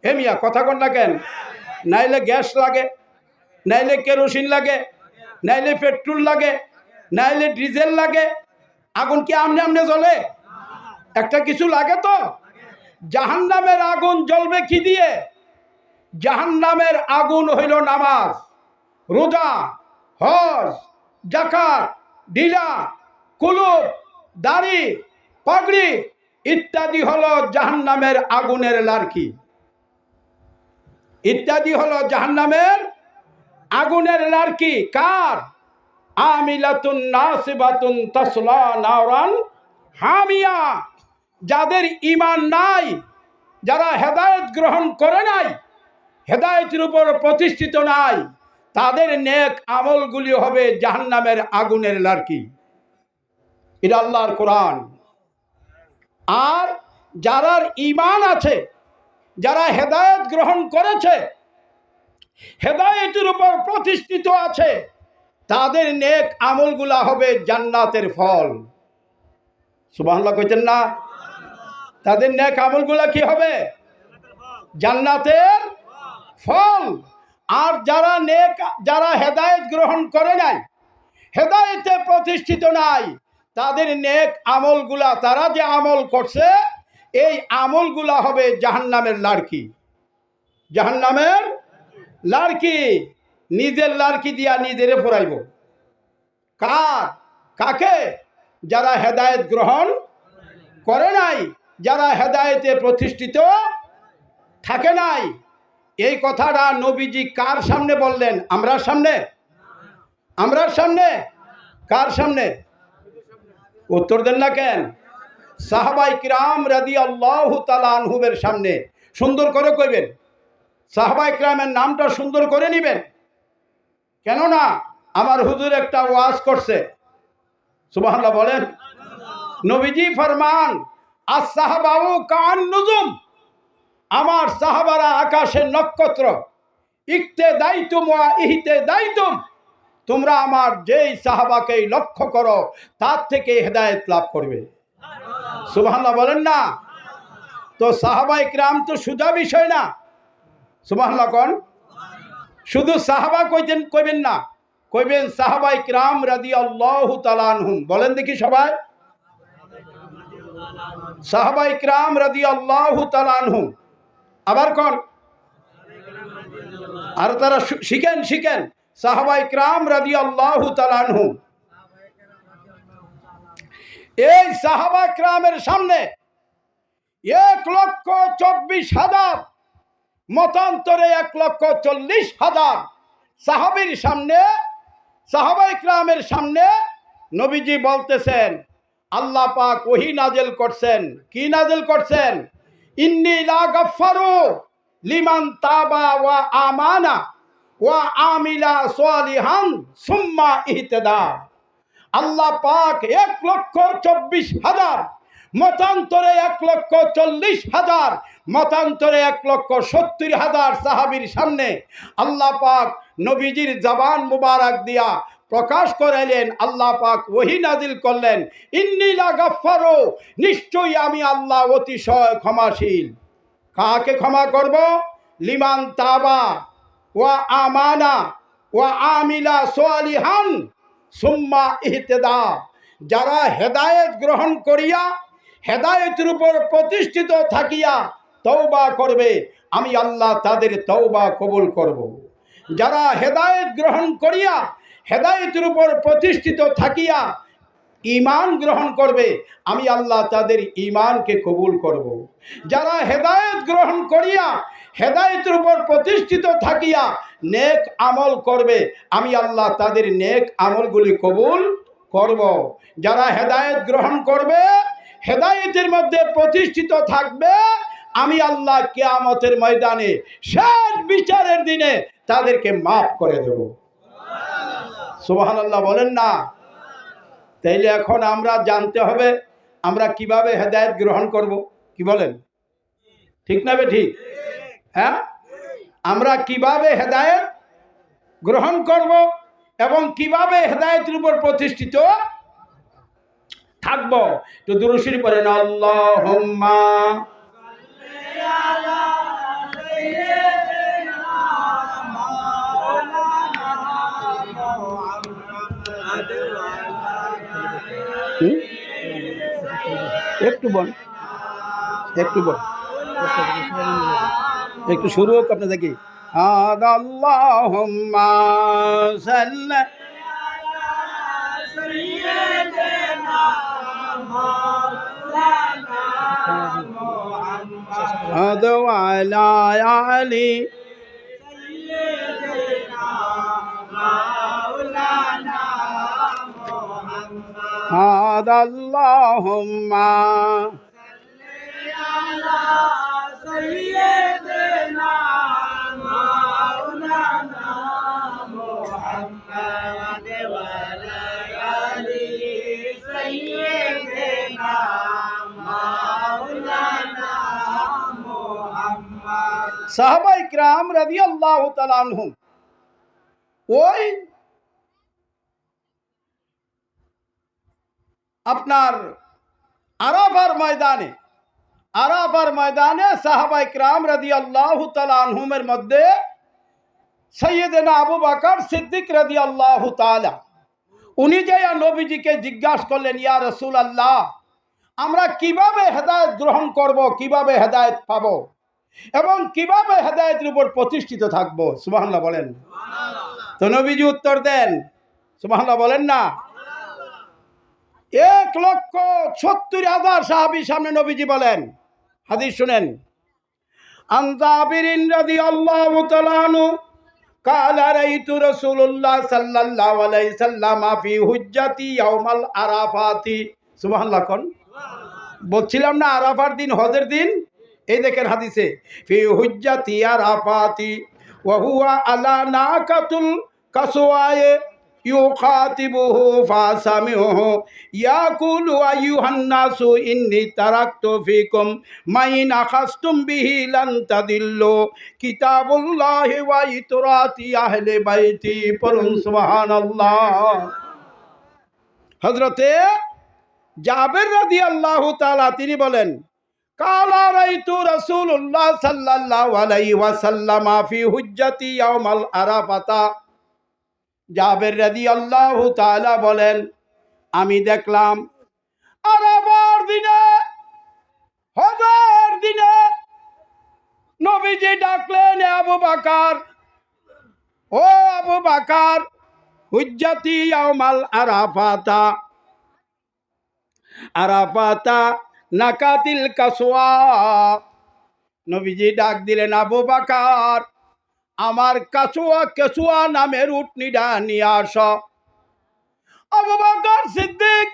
হে মিয়া, কথা কোন লাগেন? নাইলে গ্যাস লাগে, নাইলে কেরোসিন লাগে, নাইলে পেট্রোল লাগে, নাইলে ডিজেল লাগে। আগুন কি আমনে আমনে জ্বলে? একটা কিছু লাগে তো। জাহান্নামের আগুন জ্বলবে কি দিয়ে? জাহান্নামের আগুন হইল নামাজ, রোজা, হজ, যাকাত, ডিলা, কুলুব, দাড়ি, পাগড়ি ইত্যাদি হলো জাহান্নামের আগুনের লার্কি, ইত্যাদি হলো জাহান্নামের আগুনের লার্কি। কার? আমিলাতুন নাসিবাতুন তাসলা নারান হামিয়া। যাদের ঈমান নাই, যারা হেদায়েত গ্রহণ করে নাই, হেদায়েতের উপর প্রতিষ্ঠিত নাই, তাদের নেক আমলগুলি হবে জাহান্নামের আগুনের লার্কি। এটা আল্লাহর কোরআন। আর যারার ঈমান আছে, যারা হেদায়েত গ্রহণ করেছে, হেদায়েতের উপর প্রতিষ্ঠিত আছে, তাদের নেক আমলগুলা হবে জান্নাতের ফল। সুবহানাল্লাহ কইতেন না? তাদের নেক আমলগুলা কি হবে? জান্নাতের ফল। আর যারা হেদায়েত গ্রহণ করে নাই, হেদায়েতে প্রতিষ্ঠিত নাই, তাদের নেক আমলগুলা, তারা যে আমল করছে, এই আমলগুলা হবে জাহান্নামের লার্কি, জাহান্নামের লার্কি। নিজের লার্কি দিয়া নিজেরে ফোরাইব। কাকে? যারা হেদায়েত গ্রহণ করে নাই, যারা হেদায়েতে প্রতিষ্ঠিত থাকে নাই। এই কথাটা নবীজি কার সামনে বললেন? আমরার সামনে? আমরার সামনে? কার সামনে? উত্তর দেন না কেন? সাহাবায়ে কিরাম রাদিয়াল্লাহু তাআলা আনহুমের সামনে। সুন্দর করে কইবেন, সাহাবায়ে কিরামের নামটা সুন্দর করে নেবেন, কেননা আমার হুজুর একটা ওয়াজ করছে। সুবহানাল্লাহ বলেন। নবীজি ফরমান, আস-সাহাবাউ কান নুজুম, আমার সাহাবারা আকাশের নক্ষত্র, ইক্তেদাইতুম ওয়া ইহতেদাইতুম, তোমরা আমার যেই সাহাবাকে লক্ষ্য করো তার থেকে হেদায়েত লাভ করবে। সুবহানাল্লাহ বলেন না? তো সাহাবায়ে কিরাম তো সোজা বিষয় না। সুবহানাল্লাহ কোন? শুধু সাহাবা কইবেন না, কইবেন সাহাবায়ে কিরাম রাদিয়াল্লাহু তাআলা আনহুম। বলেন দেখি সবাই, সাহাবায়ে কিরাম রাদিয়াল্লাহু তাআলা আনহুম। আবার কোন? আর তারা শিখেন সাহাবায়ে কিরাম রাদিয়াল্লাহু তাআলা আনহুম। এই সাহাবা কিরামের সামনে 1,24,000, মতান্তরে 1,40,000 সাহাবীর সামনে, সাহাবায়ে কিরামের সামনে নবীজি বলতেছেন, আল্লাহ পাক ওহী নাযিল করছেন। কি নাযিল করছেন? ইন্নী লা গাফফারু লিমান তাবা ওয়া আমানা ওয়া আমিলা সালিহান সুম্মা ইহতাদা। আল্লাহ পাক 1,24,000, মতান্তরে 1,40,000, মতান্তরে 1,70,000 সাহাবীর সামনে আল্লাহ পাক নবীজির জবান মুবারক দিয়া প্রকাশ করাইলেন। আল্লাহ পাক ওহী নাযিল করলেন, ইন্নী লা গাফফারু, নিশ্চয়ই আমি আল্লাহ অতিশয় ক্ষমাশীল। কাকে ক্ষমা করব? লিমান তাবা ওয়া আমানা ওয়া আমিলা সালিহান সুম্মা ইহতেদা। যারা হেদায়েত গ্রহণ করিয়া হেদায়েতের উপর প্রতিষ্ঠিত থাকিয়া তওবা করবে, আমি আল্লাহ তাদের তওবা কবুল করব। যারা হেদায়েত গ্রহণ করিয়া হেদায়েতের উপর প্রতিষ্ঠিত থাকিয়া ঈমান গ্রহণ করবে, আমি আল্লাহ তাদের ঈমানকে কবুল করব। যারা হেদায়েত গ্রহণ করিয়া হেদায়েতের উপর প্রতিষ্ঠিত থাকিয়া নেক আমল করবে, আমি আল্লাহ তাদের নেক আমলগুলি কবুল করব। যারা হেদায়েত গ্রহণ করবে, হেদায়েতের মধ্যে প্রতিষ্ঠিত থাকবে, আমি আল্লাহ কিয়ামতের ময়দানে শেষ বিচারের দিনে তাদেরকে মাফ করে দেব। সুবহানাল্লাহ বলেন না? তাইলে এখন আমরা জানতে হবে আমরা কিভাবে হেদায়েত গ্রহণ করব। কি বলেন? ঠিক না বে ঠিক? হ্যাঁ, আমরা কিভাবে হেদায়েত গ্রহণ করব এবং কিভাবে হেদায়েতের উপর প্রতিষ্ঠিত থাকব। তো দুরূদ শরীফ পড়েন, আল্লাহুম্মা একটু বল, একটু বল, একটু শুরু হোক আপনি দেখি। আল্লাহুম্মা সাল্লি আলা আলি আল্লাহুম্মা সাহাবায়ে কিরাম রাদিয়াল্লাহু তাআলা আনহুম ওই আপনার আরাফার ময়দানে সাহাবায়ে কিরাম রাদিয়াল্লাহু তাআলা আনহুমের মধ্যে সাইয়েদনা আবু বকর সিদ্দিক রাদিয়াল্লাহু তাআলা, উনি যে নবীজিকে জিজ্ঞাসা করলেন, ইয়া রাসূলুল্লাহ, আমরা কিভাবে হেদায়েত গ্রহণ করব, কিভাবে হেদায়েত পাব এবং কিভাবে হেদায়েতের উপর প্রতিষ্ঠিত থাকব। সুবহানাল্লাহ বলেন। তো নবীজি উত্তর দেন, সুবহানাল্লাহ বলেন না? 1,70,000 সাহাবীর সামনে নবীজি বলেন, হাদিস শুনেন, আন জাবিরিন রাদিয়াল্লাহু তাআলা আনহু قال رأيت رسول الله صلى الله عليه وسلم في حجتي يوم العرفات। সুবহানাল্লাহ কোন? বলছিলাম না আরাফার দিন, হজের দিন। এই দেখেন হাদিসে, ফি হুজ্জাতি আরাফাতি ওয়া হুয়া আলা নাকাতুল কাসওয়ায়ে ইউখাতিবুহু ফাসামিউহু ইয়াকুলু আইয়ুহান নাসু ইন্নী তারাকতু ফিকুম মাইন আখাযতুম বিহি লান তাদিল্লু কিতাবুল্লাহি ওয়া ইতরাতি আহলে বাইতি। পড়ুন সুবহানাল্লাহ। হযরতে জাবের রাদিয়াল্লাহু তাআলা তিনি বলেন, কালা রাইতু রাসূলুল্লাহ সাল্লাল্লাহু আলাইহি ওয়াসাল্লাম ফি হুজ্জাতি ইয়াউমাল আরাফাতা। জাবের রাদিয়াল্লাহু তাআলা বলেন, আমি দেখলাম আরাফার দিনে, হজের দিনে নবীজি ডাকলেন, আবু বকর, ও আবু বকর, হুজ্জাতি ইয়াউমাল আরাফাতা, আরাফাতা নাকাতিল কাসওয়া। নবীজি ডাক দিলেন, আবু বকর, আমার কাছুয়া কেচুয়া নামের উটনিটা নিয়ে আস। আবু বকর সিদ্দিক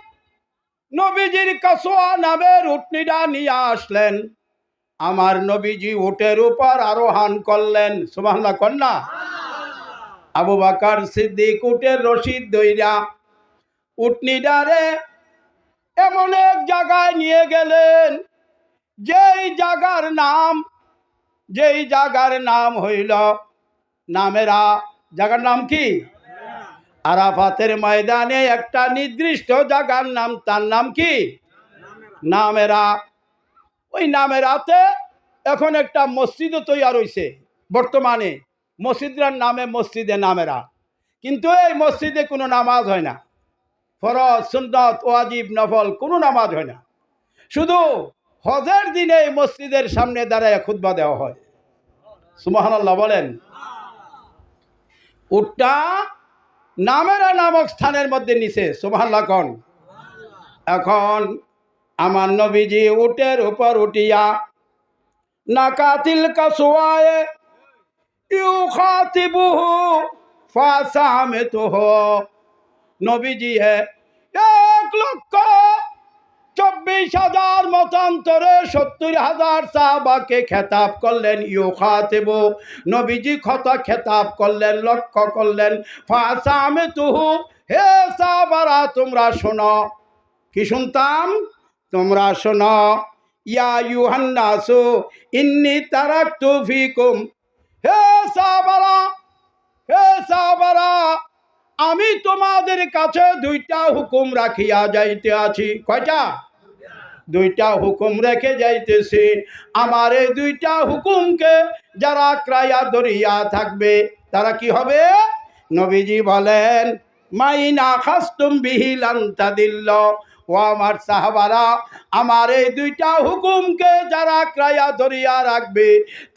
নবীজির কাছুয়া নামের উটনিটা নিয়ে আসলেন। আমার নবীজি উটের উপর আরোহণ করলেন। সুবহানাল্লাহ কন্যা। আবু বকর সিদ্দিক উটের রশিদ দইরা উটনিটারে এমন এক জায়গায় নিয়ে গেলেন, যেই জায়গার নাম হইল নামেরা। জায়গার নাম কি? আরাফাতের ময়দানে একটা নির্দিষ্ট জায়গার নাম, তার নাম কি? নামেরা। ওই নামেরাতে এখন একটা মসজিদও তৈরি হয়েছে বর্তমানে। মসজিদের নামে মসজিদে নামেরা, কিন্তু এই মসজিদে কোনো নামাজ হয় না। ফরজ, সুন্নত, ওয়াজিব, নফল কোনো নামাজ হয় না। শুধু হজের দিনে এই মসজিদের সামনে দাঁড়ায় খুতবা দেওয়া হয়। সুবহানাল্লাহ বলেন। উটটা নামেরা নামক স্থানের মধ্যে নিচে। সুবহানাল্লাহ কোন। এখন আমার নবীজি উটের উপর উঠিয়া নাকাতিল কাসওয়ায়ে ইউখাতিবুহু ফাসামেতুহু। নবীজি 1,24,000 মতান্তরে 70,000 সাহাবাকে খেতাব করলেন। ইউখাতিবু, নবীজি খেতাব করলেন, লক্ষ্য করলেন। ফাসামেতুহু, হে সাহাবারা তোমরা শোনো। কি শুনতাম? তোমরা শোনো। ইয়া ইউহান্নাসু ইন্নী তারাকতু ফিকুম, হে সাহাবারা, আমি তোমাদের কাছে দুইটা হুকুম রাখিয়া যাইতে আছি। কয়টা? দুইটা হুকুম রেখে যাইতেছি। আমার এই দুইটা হুকুমকে যারা ক্রায়া ধরিয়া থাকবে তারা কি হবে? নবীজি বলেন, মাইনা খাস্তুম বিহি লান তাদিল্ল। ও আমার সাহাবারা, আমার এই দুইটা হুকুমকে যারা ক্রায়া ধরিয়া রাখবে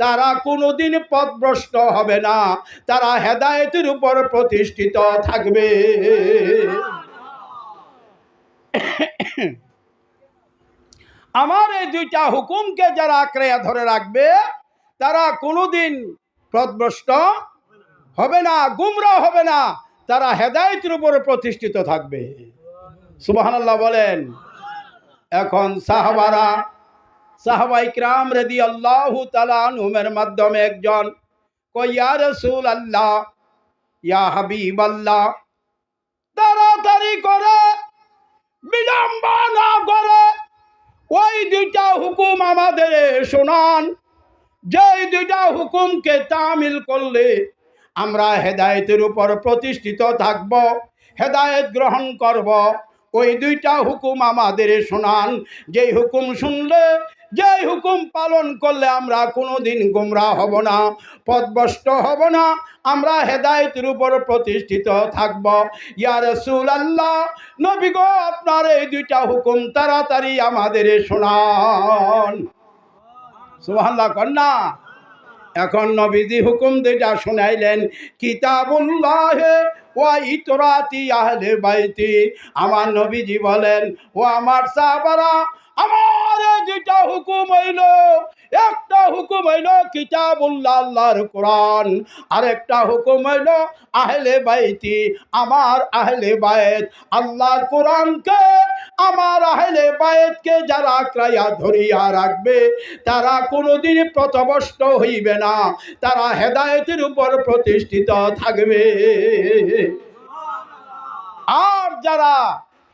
তারা কোনোদিন পথভ্রষ্ট হবে না, তারা হেদায়েতের উপর প্রতিষ্ঠিত থাকবে। আমার এই দুইটা হুকুমকে যারা আঁকড়ে ধরে রাখবে তারা কোনোদিন পথভ্রষ্ট হবে না, গুমরাহ হবে না, তারা হেদায়েতের উপর প্রতিষ্ঠিত থাকবে। সুবহানাল্লাহ বলেন। এখন সাহাবায়ে কিরাম রাদিয়াল্লাহু তাআলা আনহুমের মাধ্যমে একজন কয়, ইয়া রাসূলুল্লাহ, ইয়া হাবিবাল্লাহ, তাড়াতাড়ি করে, বিলম্ব না করে ওই দুইটা হুকুম আমাদের শোনান, যেই দুইটা হুকুমকে তামিল করলে আমরা হেদায়েতের উপর প্রতিষ্ঠিত থাকব, হেদায়েত গ্রহণ করব। ওই দুইটা হুকুম আমাদের শোনান, যেই হুকুম শুনলে, যেই হুকুম পালন করলে আমরা কোনোদিন গোমরাহ হব না, পথভ্রষ্ট হব না, আমরা হেদায়েতের উপর প্রতিষ্ঠিত থাকব। ইয়া রাসূলুল্লাহ, নবী গো, আপনার এই দুইটা হুকুম তাড়াতাড়ি আমাদের শোনান। সুবহানাল্লাহ কন্যা। এখন নবীজি হুকুম দুইটা শোনাইলেন, কিতাবুল্লাহ ওয়া ইতরাতি আহলে বাইতি। আমার নবীজি বলেন, ও আমার সাহাবারা, আমার এই দুইটা হুকুম হইল, একটা হুকুম হইল কিতাবুল্লাহ, আল্লাহর কোরআন, আর একটা হুকুম হইল আহলে বাইতি, আমার আহলে বাইত। আল্লাহর কোরআনকে, আমার আহলে বাইতকে যারা আঁকড়াইয়া ধরিয়া রাখবে তারা কোনোদিন পথভ্রষ্ট হইবে না, তারা হেদায়েতের উপর প্রতিষ্ঠিত থাকবে। আর যারা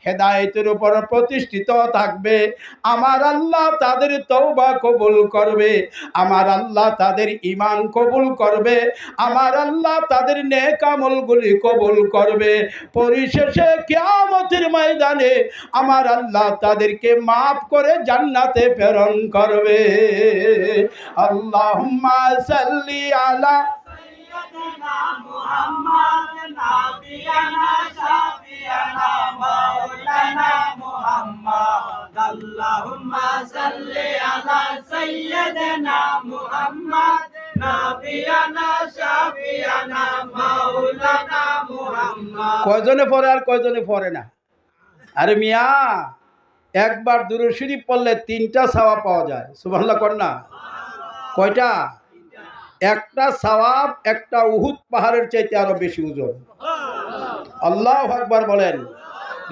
হেদায়েতের উপর প্রতিষ্ঠিত থাকবে আমার আল্লাহ তাদের তওবা কবুল করবে, আমার আল্লাহ তাদের ঈমান কবুল করবে, আমার আল্লাহ তাদের নেক আমলগুলি কবুল করবে। পরিশেষে কিয়ামতের ময়দানে আমার আল্লাহ তাদেরকে মাফ করে জান্নাতে প্রেরণ করবে। আল্লাহুম্মা সাল্লি আলা মুহাম্মদ নাবিয়ানা শাফিয়ানা মাওলানা মুহাম্মদ। আল্লাহুম্মা সাল্লি আলা সাইয়্যিদিনা মুহাম্মদ নাবিয়ানা শাফিয়ানা মাওলানা মুহাম্মদ। কয়জনে পড়ে আর কয়জনে পড়ে না? আরে মিয়া, একবার দুরূদ শরীফ পড়লে 3টা সওয়াব পাওয়া যায়। সুবহানাল্লাহ কর না? কয়টা? একটা সওয়াব একটা উহুদ পাহাড়ের চাইতে আরো বেশি ওজন। আল্লাহু আকবার বলেন।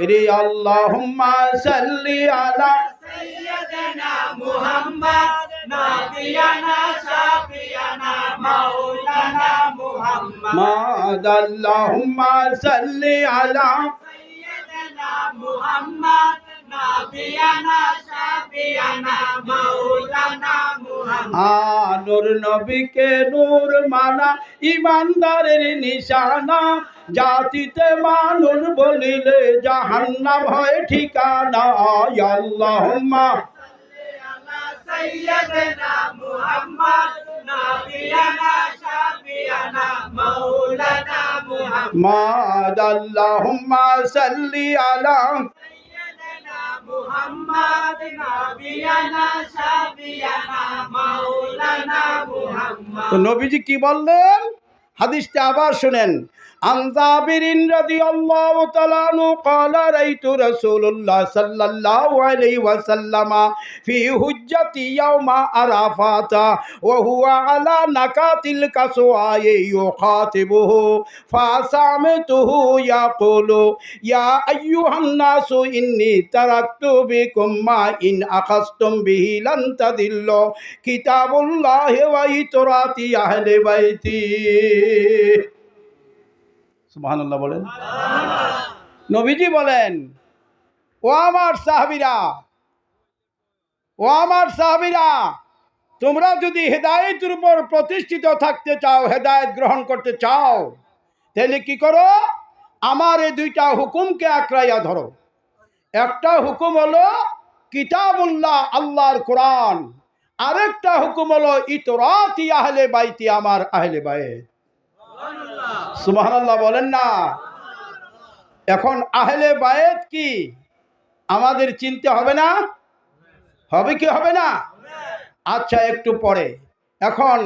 রে আল্লাহুম্মা সাল্লি আলা سيدنا محمد نبينا شفيعنا مولانا محمد মাদ আল্লাহুম্মা সাল্লি আলা سيدنا محمد نبينا شفيعنا مولانا محمد নূর নবীকে নূর মানা ইমানদারের নিশানা, জাতিতে মানুষ বলিলে জাহান্নাম হয় ঠিকানা। আল্লাহুম্মা سيدنا محمد نبينا شفيعنا مولانا محمد মাদ আল্লাহুম্মা সাল্লি আলা سيدنا محمد نبينا شفيعنا مولانا محمد তো নবীজি কি বললেন হাদিসটা আবার শুনেন। আন জাবিরিন রাদিয়াল্লাহু তাআলা আনহু ক্বালা রাআইতু রাসূলুল্লাহ সাল্লাল্লাহু আলাইহি ওয়াসাল্লাম ফি হুজ্জাতি ইয়াউমা আরাফাতা ওয়া হুয়া আলা নাকাতিল কাসওয়ায়ে ইউখাতিবুহু ফাসামতুহু ইয়াকুলু ইয়া আইয়ুহান নাসু ইন্নী তারাকতু বিকুম মা ইন আখাযতুম বিহি লান তাদিল্লু কিতাবুল্লাহি ওয়া ইতরাতি আহলি বাইতি। সুবহানাল্লাহ বলেন। নবীজি বলেন, ও আমার সাহাবীরা, তোমরা যদি হেদায়েতের উপর প্রতিষ্ঠিত থাকতে চাও, হেদায়েত গ্রহণ করতে চাও, তাহলে কি করো? আমার এই দুইটা হুকুমকে আঁকড়াইয়া ধরো। একটা হুকুম হলো কিতাবুল্লাহ, আল্লাহর কোরআন। আরেকটা হুকুম হলো ইতরাতি আহলে বাইতি, আমার আহলে বাইত। সুবহানাল্লাহ বলেন না। এখন আহলে বায়েত কি আমাদের চিনতে হবে না? হবে কি হবে না? আচ্ছা, একটু পরে। এখন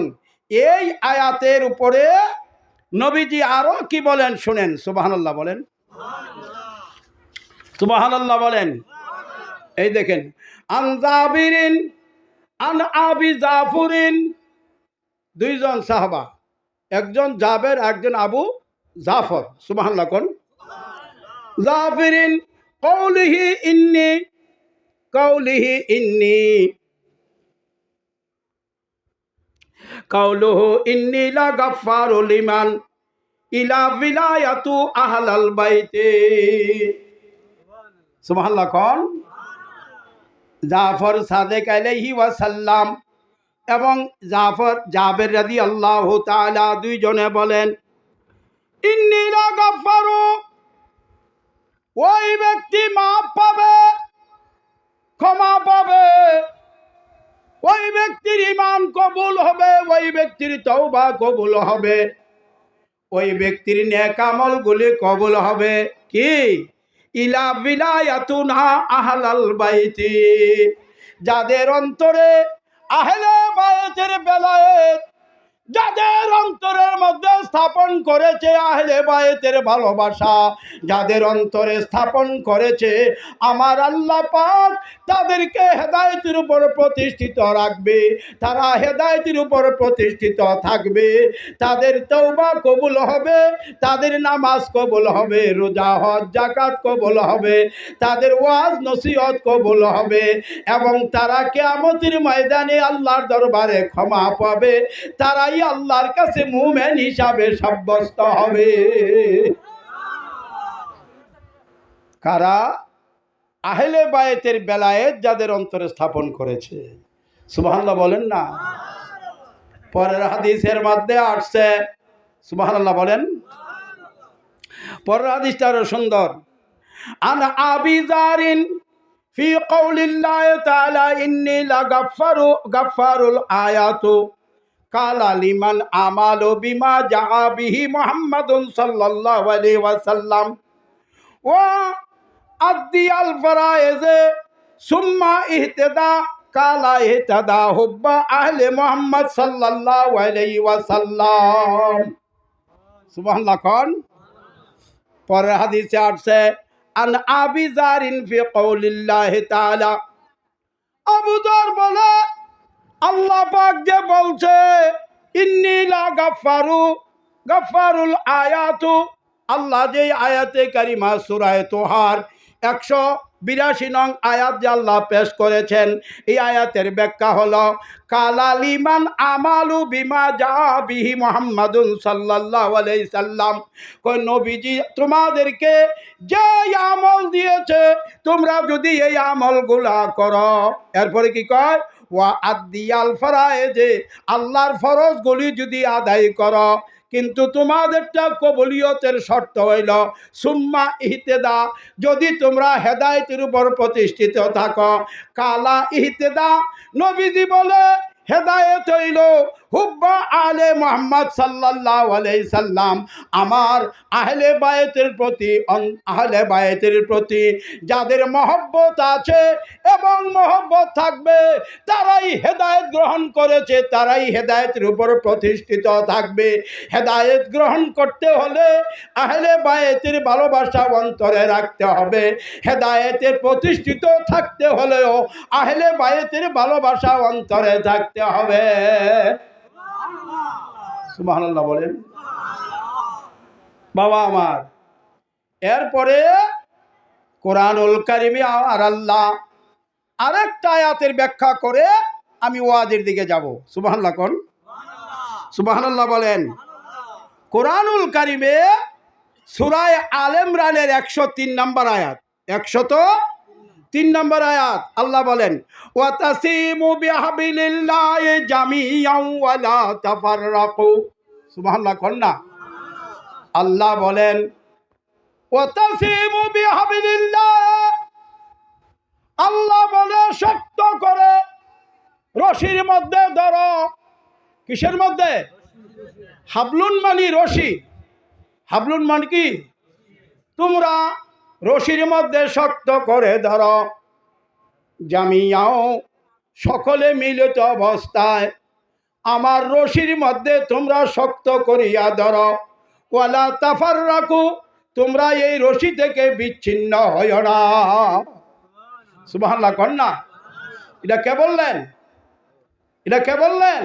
এই আয়াতের উপরে নবীজি আরো কি বলেন শুনেন। সুবহানাল্লাহ বলেন। সুবহানাল্লাহ বলেন। এই দেখেন, আন জাবিরিন আন আবি জাফরিন, দুইজন সাহাবা, একজন জাবের একজন আবু জাফর। সুবহানাল্লাহ কোন জাফরিন কওলিহি কাউলুহু ইন্নী লা গাফফারু লিমান ইলা বিলায়াতু আহলাল বাইতে। সুবহানাল্লাহ কোন জাফর সাদেক আলাইহি ওয়াসাল্লাম এবং জাবের রাদিয়াল্লাহু তাআলা দুইজনে বলেন, ইন্নী লা গাফফারু, ওই ব্যক্তি মাফ পাবে, ক্ষমা পাবে, ওই ব্যক্তির ঈমান কবুল হবে, ওই ব্যক্তির তওবা কবুল হবে, ওই ব্যক্তির নেক আমলগুলি কবুল হবে। কি? ইলা বিলায়াতুনা আহলাল বাইতি, যাদের অন্তরে আহলে বায়তের বেলায়েত, যাদের অন্তরের মধ্যে স্থাপন করেছে আহলে বায়তের ভালোবাসা, যাদের অন্তরে স্থাপন করেছে আমার আল্লাহ পাক, তাদেরকে হেদায়েতের উপর প্রতিষ্ঠিত রাখবে। তারা হেদায়েতের উপর প্রতিষ্ঠিত থাকবে, তাদের তওবা কবুল হবে, তাদের নামাজ কবুল হবে, রোজা হজ যাকাত কবুল হবে, তাদের ওয়াজ নসিহত কবুল হবে, এবং তারা কিয়ামতের ময়দানে আল্লাহর দরবারে ক্ষমা পাবে। তারাই আল্লাহর কাছে মুমিন হিসাবে সাব্যস্ত হবে। কারা? আহলে বায়েতের বেলায়েত যাদের অন্তরে স্থাপন করেছে। সুবহানাল্লাহ বলেন না। পরের হাদিসের মধ্যে আসছে, সুবহানাল্লাহ বলেন। পরের হাদিসটা আরো সুন্দর। আন আবি যারিন ফি কওলিল্লাহি তাআলা ইন্নী লাগাফফারুল আয়াতু কালা লিমান আমালু বিমা জাআ বিহি মুহাম্মাদুন সাল্লাল্লাহু আলাইহি ওয়াসাল্লাম ওয়া আদিয়াল ফরায়েজ সুম্মা ইহতিদা কালা ইহতিদা হুব্বা আহলে মুহাম্মদ সাল্লাল্লাহু আলাইহি ওয়াসাল্লাম। সুবহানাল্লাহ কোন। পরের হাদিসে আসছে, আন আবি যারিন ফি কওলিল্লাহি তাআলা, আবু যার বলে আল্লাহ পাক যে বলছে ইন্নী লা গাফফারুল আয়াতু, আল্লাহ যে আয়াতে কারিমা সূরা তোহার 182 নং আয়াত যে আল্লাহ পেশ করেছেন, এই আয়াতের ব্যাখ্যা হলো কালা লিমান আমালু বিমা জা বিহি মুহাম্মাদুন সাল্লাল্লাহু আলাইহি সাল্লাম, কই নবীজি তোমাদেরকে যে আমল দিয়েছে তোমরা যদি এই আমলগুলা করো, এরপরে কি কয় ওয়া আদিয়াল ফরায়েজে, আল্লাহর ফরজগুলি যদি আদায় করো, কিন্তু তোমাদেরটা কবুলিয়তের শর্ত হইল সুম্মা ইহতেদা, যদি তোমরা হেদায়েতের উপর প্রতিষ্ঠিত থাকো। কালা ইহতেদা, নবীজি বলে হেদায়েত হইল হুব্বা আলে মুহাম্মদ সাল্লাল্লাহু আলাইহি সাল্লাম, আমার আহলে বায়েতের প্রতি যাদের মহব্বত আছে এবং মহব্বত থাকবে, তারাই হেদায়েত গ্রহণ করেছে, তারাই হেদায়েতের উপর প্রতিষ্ঠিত থাকবে। হেদায়েত গ্রহণ করতে হলে আহলে বায়েতের ভালোবাসা অন্তরে রাখতে হবে, হেদায়েতের প্রতিষ্ঠিত থাকতে হলেও আহলে বায়েতের ভালোবাসা অন্তরে থাকতে হবে। সুবহানাল্লাহ বলেন বাবা আমার। এরপরে কোরআনুল কারিমে আর আল্লাহ আরেকটা আয়াতের ব্যাখ্যা করে আমি ওয়াজের দিকে যাব। সুবহানাল্লাহ কোন, সুবহানাল্লাহ বলেন। কোরআনুল কারিমে সূরা আলে ইমরানের 103 নম্বর আয়াত, 103 নম্বর আয়াত আল্লাহ বলেন ওয়াতাসিমু বিহাবিলিল্লাহি জামিআন ওয়া লা তাফাররাকু। সুবহানাল্লাহ কোন না। আল্লাহ বলেন ওয়াতাসিমু বিহাবিলিল্লাহ, আল্লাহ বলে শক্ত করে রশির মধ্যে ধরো। কিসের মধ্যে? হাবলুন মানে রশি, হাবলুন মানে কি? তোমরা রশির মধ্যে শক্ত করে ধরো, জামিয়াও সকলে মিলিত অবস্থায় আমার রশির মধ্যে তোমরা শক্ত করিয়া ধরো, ওয়ালা তাফাররাকু, তোমরা এই রশি থেকে বিচ্ছিন্ন হইও না। সুবহানাল্লাহ কোন না। এটা কে বললেন? এটা কে বললেন?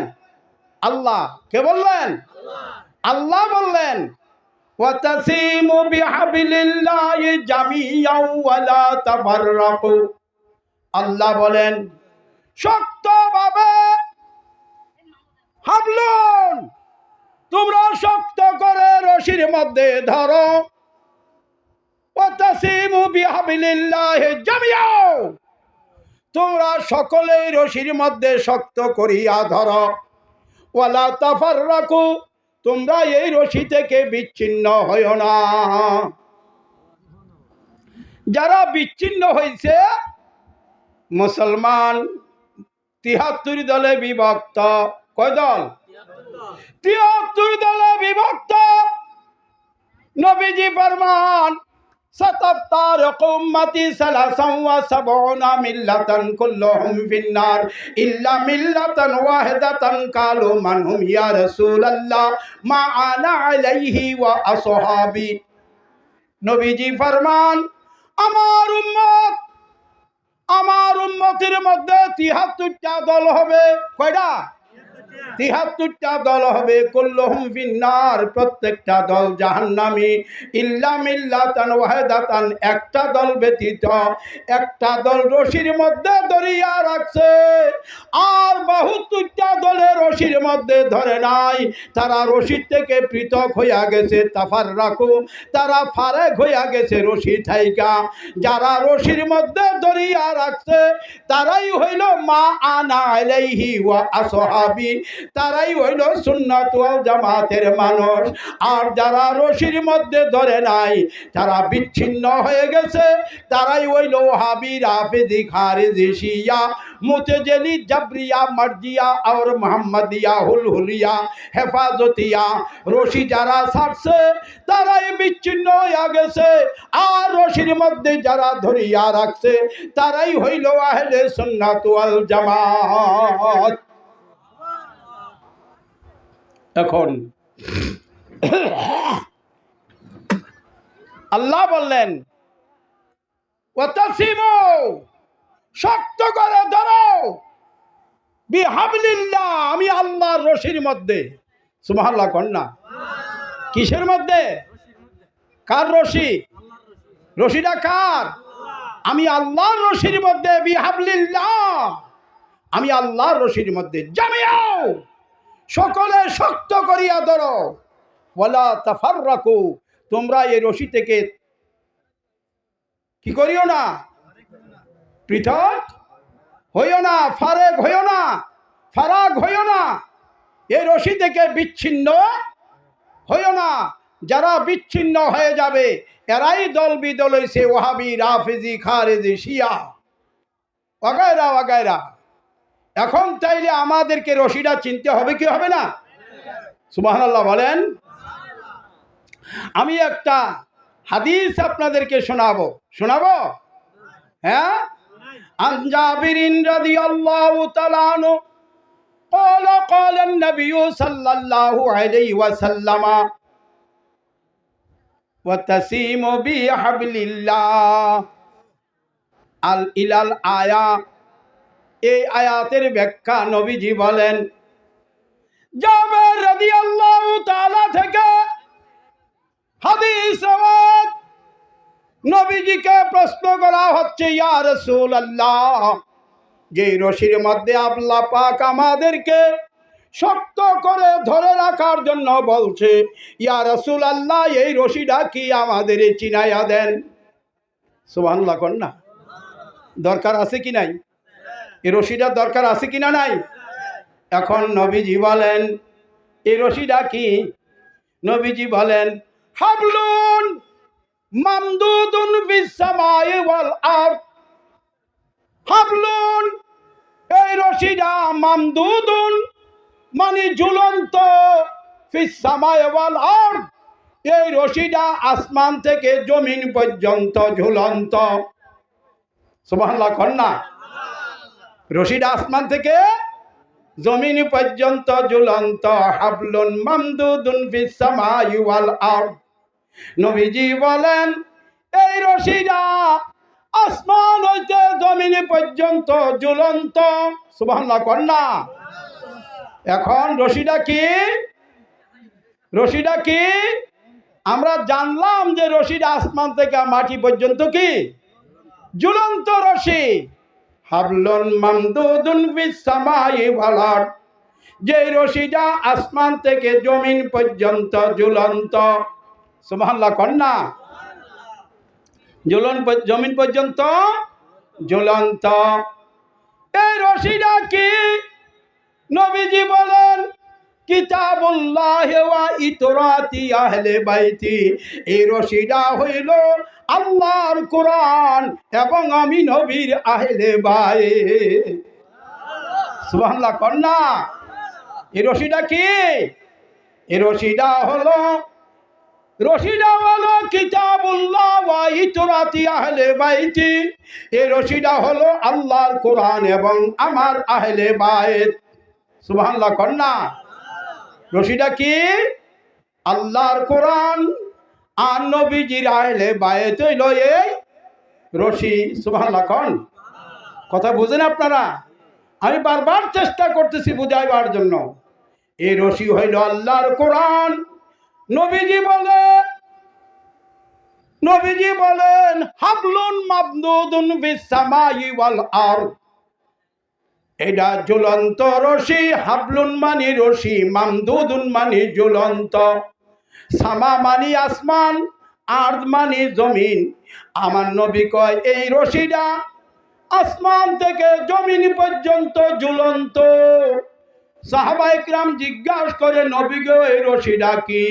আল্লাহ। কে বললেন? আল্লাহ বললেন ওয়াতাসিমু বিহাবিলিল্লাহি জামিআন ওয়া লা তাফাররাকু। আল্লাহ বলেন শক্তভাবে হাবলুন, তোমরা শক্ত করে রশির মধ্যে ধরো। ওয়াতাসিমু বিহাবিলিল্লাহি জামিআন, তোমরা সকলেই রশির মধ্যে শক্ত করিয়া ধরো। ওয়ালা তাফাররাকু, তোমরা এই রশি থেকে বিচ্ছিন্ন হইও না। যারা বিচ্ছিন্ন হয়েছে মুসলমান 73 দলে বিভক্ত। কয় দল? 73 দলে বিভক্ত। নবীজি ফরমান ستفترق أمتي 73 ملة كلهم في النار إلا ملة واحدة قالوا من هم يا رسول الله ما أنا عليه وأصحابي। নবীজি ফরমান আমার উম্মতের মধ্যে 73টা দল হবে। কয়টা? 73টা দল হবে। কুল্লুহুম ফিন্নার, প্রত্যেকটা দল জাহান্নামী। ইল্লা মিল্লাতান ওয়াহিদাতান, একটা দল ব্যতীত। একটা দল রশির মধ্যে ধরিয়া রাখছে, আর 72টা দলে রশির মধ্যে ধরে নাই। তারা রশির থেকে পৃথক হইয়া গেছে। তাফাররাকু, তারা ফারেক হইয়া গেছে রশি থাইকা। যারা রশির মধ্যে ধরিয়া রাখছে তারাই হইল মা আনা আলাইহি ওয়া আসহাবি, তারাই হইল সুন্নাত ওয়াল জামাতের মানুষ। আর যারা রশির মধ্যে ধরে নাই, তারা বিচ্ছিন্ন হয়ে গেছে, তারাই হইল ওয়াহাবি, রাফিজি, খারিজি, শিয়া, মুতাজিলি, জাবরিয়া, মারজিয়া আর মুহাম্মাদিয়া, হুলহুলিয়া, হেফাজতিয়া। রশি যারা ছাড়ছে তারাই বিচ্ছিন্ন হয়ে গেছে, আর রশির মধ্যে যারা ধরিয়া রাখছে তারাই হইল আহলে সুন্নাত ওয়াল জামাত। এখন আল্লাহ বললেন ওয়াতাসিমু, শক্ত করে ধরো বিহাবলিল্লাহ, আমি আল্লাহর রশির মধ্যে। সুবহানাল্লাহ কন্যা, কিসের মধ্যে? কার রশি? রশিটা কার? আমি আল্লাহর রশির মধ্যে। বিহাবলিল্লাহ, আমি আল্লাহর রশির মধ্যে। জামিয়াও, সকলে শক্ত করিয়া ধরো। ওয়ালা তাফাররাকু, তোমরা এই রশি থেকে কি করিও না? পৃথক হইও না, ফারেক হইও না, ফারাক হইও না, এই রশি থেকে বিচ্ছিন্ন হইও না। যারা বিচ্ছিন্ন হয়ে যাবে এরাই দল বিদল হইছে ওয়াহাবি, রাফিজি, খারেজি, শিয়া ওয়াগায়রা ওয়াগায়রা। এখন তাইলে আমাদেরকে রশিটা চিনতে হবে কি হবে না? সুবহানাল্লাহ বলেন। আমি একটা হাদিস আপনাদেরকে শোনাবো। হ্যাঁ, আন জাবিরিন রাদিয়াল্লাহু তাআলা আনহু قال قال النبي صلى الله عليه وسلم وتسيم بحبل الله ইলাল আয়া। এই আয়াতের ব্যাখ্যা নবীজি বলেন, জাবের রাদিয়াল্লাহু তাআলা থেকে হাদিস রওয়ায়াত, নবীজিকে প্রশ্ন করা হচ্ছে, ইয়া রাসূলুল্লাহ, যে রশির মধ্যে আল্লাহ পাক আমাদেরকে শক্ত করে ধরে রাখার জন্য বলছে, ইয়া রাসূলুল্লাহ, এই রশিটা কি আমাদের চিনাইয়া দেন? সুবহানাল্লাহ কন্যা, দরকার আছে কি নাই? এই রশিটার দরকার আছে কিনা নাই? এখন নবীজি বলেন এই রশিটা কি? নবীজি বলেন, হাবলুন মামদুদুন ফিস সামাই ওয়াল আরদ। হাবলুন, এই রশিটা, মামদুদুন মানে ঝুলন্ত, ফিস সামাই ওয়াল আরদ, এই রশিটা আসমান থেকে জমিন পর্যন্ত ঝুলন্ত। সুবহানাল্লাহ কন্যা, রশিটা আসমান থেকে জমিন পর্যন্ত ঝুলন্ত। হাবলুন মামদুদুন ফিস সামাই ওয়াল আরদ। নবীজি বলেন এই রশিটা আসমান হইতে জমিন পর্যন্ত ঝুলন্ত। সুবহানাল্লাহ কন্যা। এখন রশিটা কি? রশিটা কি? আমরা জানলাম যে রশিটা আসমান থেকে মাটি পর্যন্ত কি ঝুলন্ত রশি। হাবলুন মামদুদুন ফিস সামাই ওয়াল আরদ, যে রশিটা আসমান থেকে জমিন পর্যন্ত ঝুলন্ত। সুবহানাল্লাহ কন্যা, জমিন পর্যন্ত ঝুলন্ত। এই রশিটা কি? নবীজি বলেন, কিতাবুল্লাহ ওয়া ইতরাতি আহলে বাইতি। এই রশিটা হইল আল্লাহর কোরআন এবং আমি নবীর আহলে বাইত। সুবহানাল্লাহ কন্যা, এই রশিটা কি? এই রশিটা হলো কিতাবুল্লাহ ওয়া ইতরাতি আহলে বাইতি। এই রশিটা হলো আল্লাহর কোরআন এবং আমার আহলে বাইত। সুবহানাল্লাহ কন্যা, রশিটা কি? আল্লাহর কোরআন আর নবীজির আহলে বাইত হইল এই রশি। সুবহানাল্লাহ কন, কথা বুঝেন আপনারা? আমি বারবার চেষ্টা করতেছি বুঝাইবার জন্য। এই রশি হইল আল্লাহর কোরআন। নবীজি বলেন হাবলুন মামদুদুন ফিস সামাই ওয়াল আরদ, এটা ঝুলন্ত রশি। হাবলুন মানি রশি, মামদুদুন মানি ঝুলন্ত। সামা মানি আসমান, আরদ মানি জমিন। আমার নবী কয় এই রশিটা আসমান থেকে জমিন পর্যন্ত ঝুলন্ত। সাহাবায়ে কিরাম জিজ্ঞাসা করে, নবী গো এই রশিটা কি?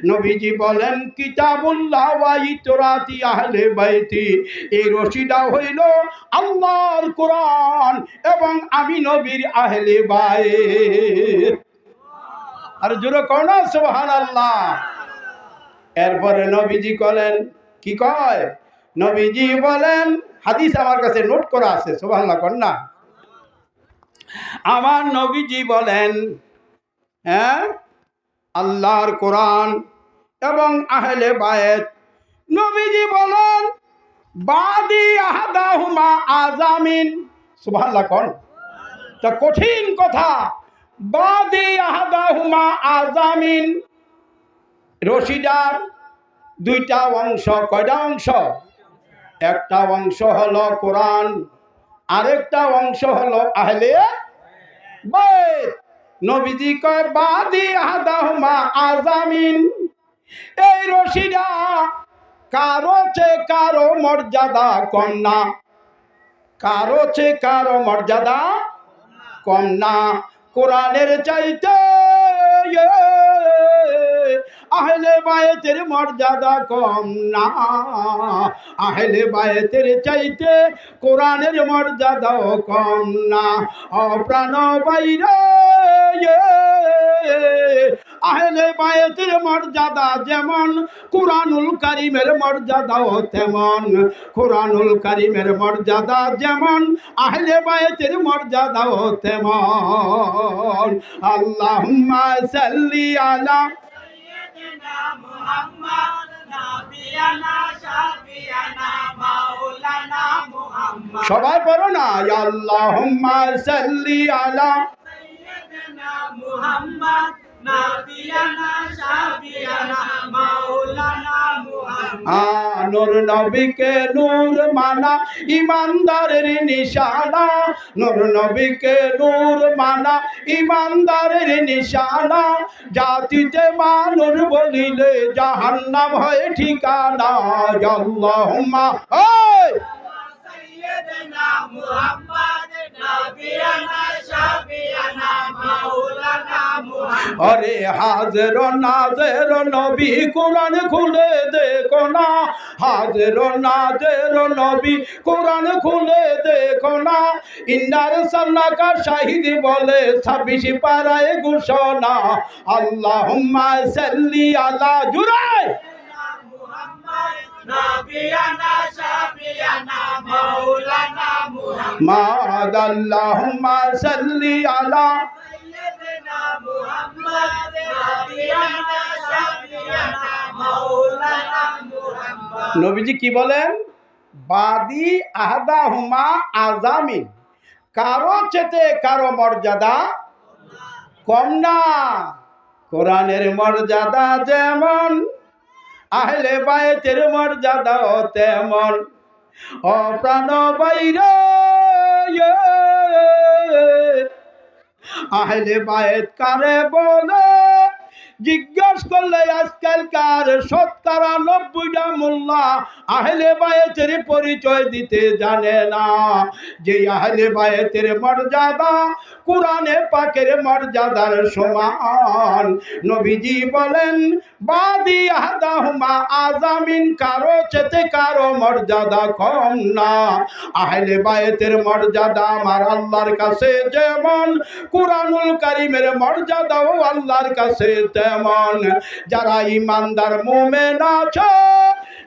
নবীজি বলেন কিতাবুল্লাহ ওয়া ইতরাতি আহলে বাইতি। এই রশিটা হইল আল্লাহর কোরআন এবং আমি নবীর আহলে বাইত। আর জোরে কও না সুবহানাল্লাহ। এরপরে নবীজি বলেন, কি কয়? নবীজি বলেন, হাদিস আমার কাছে নোট করা আছে, সুবহানাল্লাহ কন্যা। আমার নবীজি বলেন, হ্যাঁ, আল্লাহর কোরআন এবং আহলে বাইত। নবীজি বলেন বাদি আহাদাহুমা আযামিন। সুবহানাল্লাহ কোন? তা কঠিন কথা। বাদি আহাদাহুমা আযামিন, রশিদার দুইটা অংশ। কয়টা অংশ? একটা অংশ হলো কোরআন, আরেকটা অংশ হলো আহলে বাইত। নবীজি কয় বাদি আহাদাহুমা আযামিন, এই রশিদা কারো চেয়ে কারো মর্যাদা কম না, কারো চেয়ে কারো মর্যাদা কম না। কোরআনের চাইতে আহলে বায়েতের মর্যাদা কম না, আহলে বায়েতের চাইতে কোরআনের মর্যাদাও কম না। অপ্রাণ বাইরে আহলে বায়েতের মর্যাদা যেমন, কুরআনুল কারীমের মর্যাদাও তেমন। কুরআনুল কারীমের মর্যাদা যেমন, আহলে বায়েতের মর্যাদাও তেমন। আল্লাহুম্মা সাল্লি আলা সাইয়্যিদিনা মুহাম্মদ নাবিয়ানা শাফিয়ানা মাওলানা মুহাম্মদ। সবাই পড়ো না, আল্লাহুম্মা সাল্লি আলা সাইয়্যিদিনা মুহাম্মদ নাবিয়ানা শাফিয়ানা মাওলানা মুহাম্মদ। নূর নবীকে নূর মানা ইমানদারের নিশানা, নূর নবীকে নূর মানা ইমানদারের নিশানা। জাতিতে মানুষ বলিলে জাহান্নাম হয় ঠিকানা। আল্লাহুম্মা সাইয়্যিদিনা মুহাম্মদ নাবিয়ানা শাফিয়ানা মাওলানা মুহাম্মদ। আরে হাজর নাজের নবী কোরআন খুলে দেখো না, হাজর নাজের নবী কোরআন খুলে দেখো না। ইন্নার সাল্লাকা শাহিদ বলে 26 পারায় ঘোষণা। আল্লাহুম্মা সাল্লি আলা জুরাই মুহাম্মদ নাবিয়ানা শাফিয়ানা মাওলানা মুহাম্মদ। মাদ আল্লাহুম্মা সাল্লি আলা সাইয়্যিদিনা মুহাম্মদ নাবিয়ানা শাফিয়ানা মাওলানা মুহাম্মদ। নবীজি কি বলেন? বাদি আহাদাহুমা আযামিন, কারো চেতে কারো মর্যাদা কম না। কোরআনের মর্যাদা যেমন, আহলে বায়েতের মর্যাদাও তেমন। অপ্রাণ বাইরে আহলে বায়েত কারে বলে, জিজ্ঞাস করলে আজকালকার ৯০টা মোল্লা আহলে বায়েতের পরিচয় দিতে জানে না। যে আহলে বায়েতের মর্যাদা কোরআনে পাকের মর্যাদার সমান। নবীজি বলেন বাদি আহাদাহুমা আযামিন, কারো চেতে কারো মর্যাদা কম না। আহলে বায়েতের মর্যাদা আমার আল্লাহর কাছে যেমন, কুরআনুল কারীমের মর্যাদাও আল্লাহর কাছে তেমন। যারা ঈমানদার মুমিন আছে,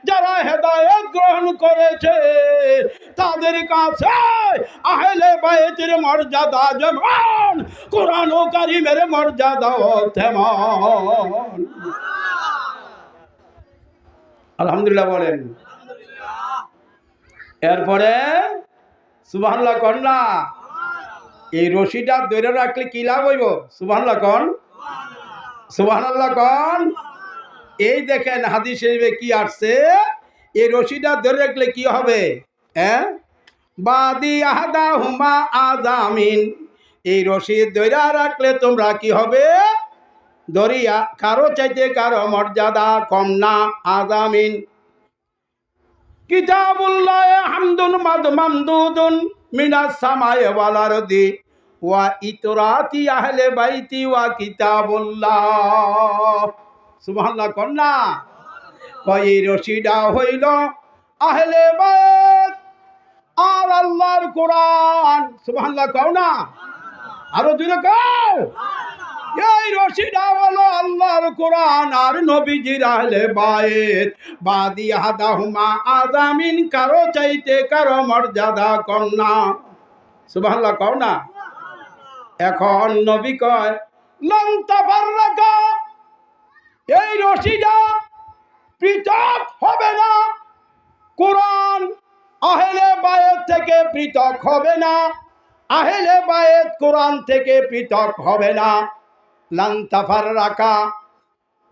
যারা হেদায়েত গ্রহণ করেছে, তাদের কাছে আহলে বায়েতের মর্যাদা যেমন, কুরআন ও কারীমের মর্যাদাও তেমন। আলহামদুলিল্লাহ বলেন। এরপরে সুবহানাল্লাহ কন না। এই রশিটা ধরে রাখলে কি লাভ হইব? সুবহানাল্লাহ কন, সুবহানাল্লাহ কন। এই দেখেন হাদিস শরীফে কি আসছে, এই রশিটা ধরে রাখলে কি হবে? বাদি আহাদাহুমা আযামিন, এই রশি ধরে রাখলে তোমরা কি হবে? দরিয়া কারো চাইতে কারো মর্যাদা কম না। আযামিন কিতাবুল্লাহ হামদুন মামদুদুন মিনাস সামাই ওয়াল আরদি ওয়া ইতরাতি আহলে বাইতি ওয়া কিতাবুল্লাহ। সুবহানাল্লাহ কন না। কয় রশিদা হইল আহলে বাইত আর আল্লাহর কোরআন। সুবহানাল্লাহ কও না, আরো জোরে কও। এই রশিদা হলো আল্লাহর কোরআন আর নবীজির আহলে বাইত। বাদি আহাদাহুমা আযামিন, কারো চাইতে কারো মর্যাদা কম না। সুবহানাল্লাহ কও না। এখন নবী কয় লন তাফাররাকা, এই রশিদা পৃথক হবে না। কোরআন আহলে বায়েত থেকে পৃথক হবে না। আহলে বায়েত কোরআন থেকে পৃথক হবে না। লান তাফাররাকা,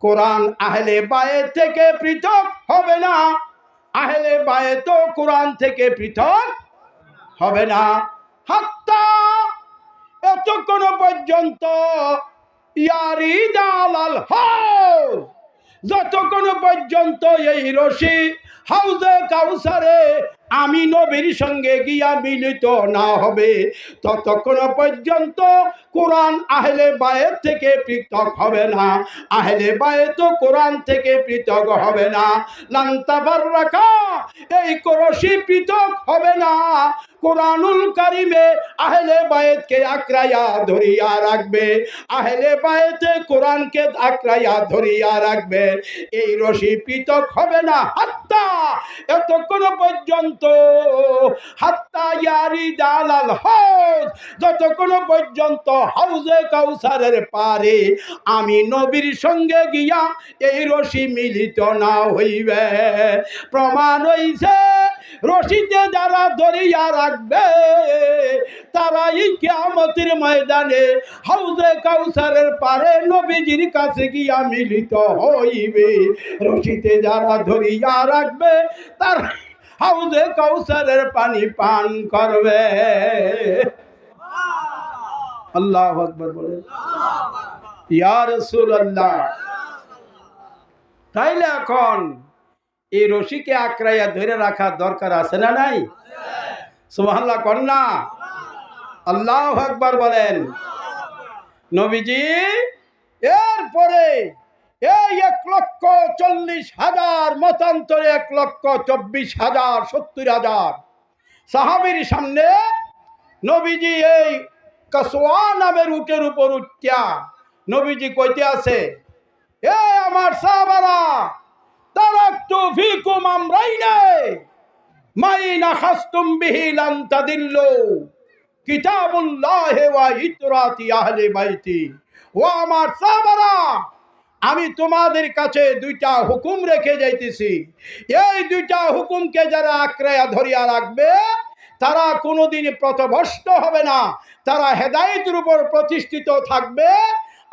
কোরআন আহলে বায়েত থেকে পৃথক হবে না। আহলে বায়েত কোরআন থেকে পৃথক হবে না। হাত্তা, এতক্ষণ পর্যন্ত, ইয়ারিদ আলাল হাউজ, যতক্ষণ পর্যন্ত এই রশি হাউজে কাউসারে আমি নবীর সঙ্গে গিয়া মিলিত না হবে, ততক্ষণ পর্যন্ত কোরআন আহলে বায়েত থেকে পৃথক হবে না। আহলে বায়েত কোরআন থেকে পৃথক হবে না। লান তাফাররাকা, এই রশি পৃথক হবে না। কোরআনুল কারিমে আহলে বায়েতকে আঁকড়াইয়া ধরিয়া রাখবে, আহলে বায়েতে কোরআনকে আঁকড়াইয়া ধরিয়া রাখবে, এই রশি পৃথক হবে না। হাত্তা, এতক্ষণ পর্যন্ত, হাত্তা ইয়ারিদ আলাল হাউজ, যতক্ষণ পর্যন্ত হাউজে কাউসারের পারে আমি নবীর সঙ্গে গিয়া এই রশি মিলিত না হইবে। প্রমাণ হইছে রশিতে যারা ধরিয়া রাখবে তারাই কিয়ামতের ময়দানে হাউজে কাউসারের পারে নবীজির কাছে গিয়া মিলিত হইবে। রশিতে যারা ধরিয়া রাখবে তারা হাউজে কাউসারের পানি পান করবে। আল্লাহু আকবার বলেন। ইয়া রাসূলুল্লাহ, তাইলে এখন এই রশিকে আঁকড়াইয়া ধরে রাখার দরকার আছে না নাই? সুবহানাল্লাহ কন্যা, আল্লাহু আকবার বলেন। নবীজি এরপরে এই 1,40,000 মতান্তরে 1,24,000 70,000 সাহাবীর সামনে নবীজি এই কাসওয়া নামের উটের উপর উঠিয়া নবীজি কইতে আছে, এ আমার সাহাবারা, তারাকতু ফীকুম আমরাইনে মাইনা খাসতুম বিহি লান তাদিল্লু, কিতাবুল্লাহি ওয়া ইতরাতি আহলি বাইতি। ও আমার সাহাবারা, আমি তোমাদের কাছে দুইটা হুকুম রেখে যাইতেছি। এই দুইটা হুকুমকে যারা আঁকড়াইয়া ধরিয়া রাখবে তারা কোনোদিন পথভ্রষ্ট হবে না, তারা হেদায়েতের উপর প্রতিষ্ঠিত থাকবে।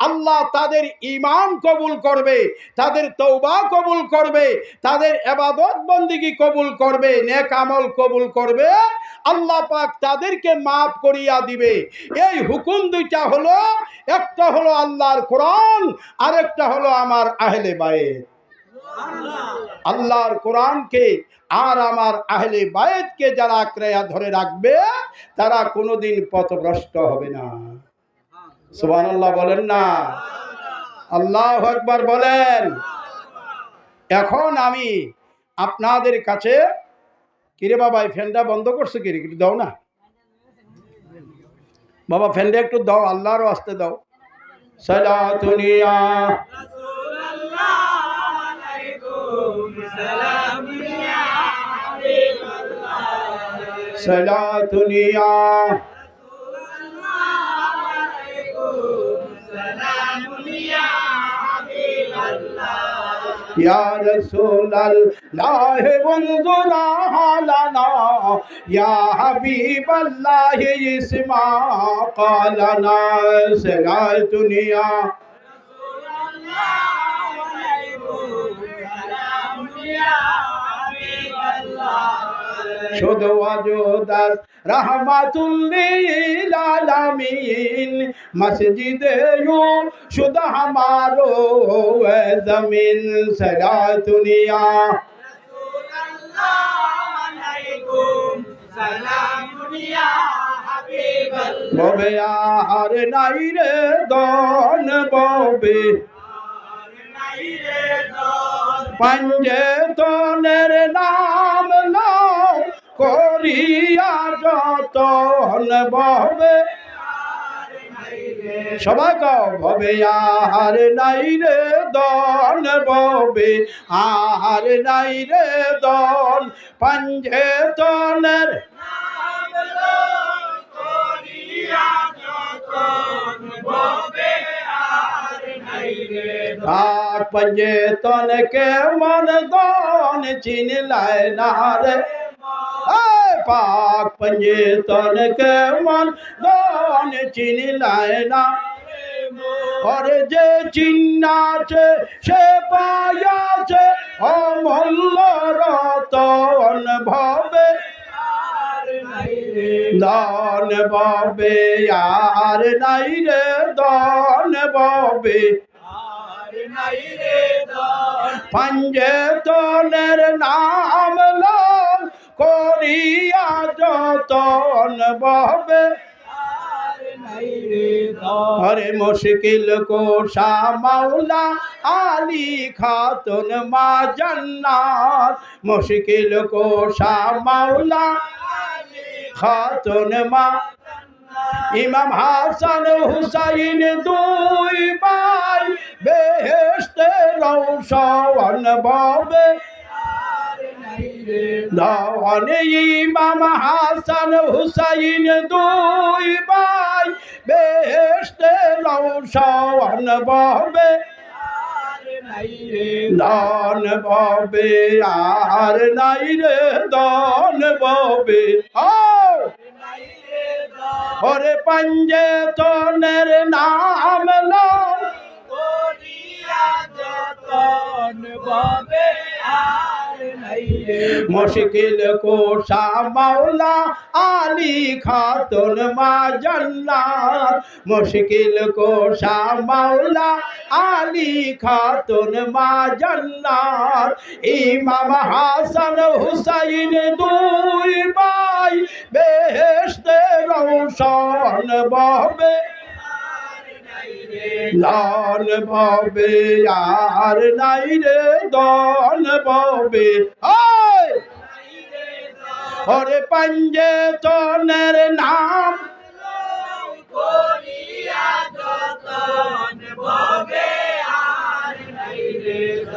আল্লাহ তাদের ঈমান কবুল করবে, তাদের তওবা কবুল করবে, তাদের ইবাদত বন্দেগী কবুল করবে, নেক আমল কবুল করবে। আল্লাহ পাক তাদেরকে মাফ করিয়া দিবে। এই হুকুম দুইটা হলো, একটা হলো আল্লাহর কোরআন, আরেকটা হলো আমার আহলে বায়েত। আল্লাহর কোরআনকে আর আমার আহলে বায়েতকে যারা আঁকড়াইয়া ধরে রাখবে তারা কোনোদিন পথভ্রষ্ট হবে না। সুবহানাল্লাহ বলেন না? আল্লাহু আকবার বলেন। এখন আমি আপনাদের কাছে, কিরে বাবা এই ফ্যানটা বন্ধ করছো, কিরে একটু দাও না বাবা, ফ্যানটা একটু দাও, আল্লাহর ওয়াস্তে দাও। সালাতুনিয়া রাসূলুল্লাহ আলাইকুম সালাম ইয়া হাবিবাল্লাহ, সালাতুনিয়া या रसूल अल्लाह वंजुरा हालना, या हबीब अल्लाह इस्मा कालना। सलातुनिया शुद्ध वजूदत रहमतुल लिल आलमीन, मस्जिद यूं शुद्ध हमारो ज़मीन। सलातुनिया बबे यार नाई रे दोन बबे पंजे तोनेर नाम लो করিয়া যতন ববে, সবাই কও ভবে আর নাই রে দন, ববে আর নাই রে দন, পাঞ্জে তনের पंजे तन के मन दन चिन लाए ना रे, পাক পঞ্জে তন কে মন দন চিনিলায় না ওরে যে চিন্নাছে সে পায়াছে অমূল্য রতন ভবে ধন ভবে আর নাই রে ধন ভবে পঞ্জে তনের নাম লাল করিয়া যতন ভবে হরে মুশকিল কোশা মাওলা আলী খাতুন মা জান্নাত মুশকিল কোশা মাওলা খাতুন মা ইমাম হাসান হুসাইন দুই ভাই বেহেশতে রওশন ভবে ধন ইমাম হাসান হুসাইন দুই ভাই বেহেশতে রওশন ভবে ধন ভবে আর নাই রে ধন ভবে ওরে পঞ্জে তনের নাম লাল মুশকিল কোশা মাওলা আলী খাতুন মা জান্নাত মুশকিল কোশা মাওলা আলী খাতুন মা জান্নাত ইমাম হাসান হুসাইন দুই ভাই বেহেশতে রওশন ভবে ধন ভবে আর নাই রে ধন ভবে ওরে পঞ্জে তনের নাম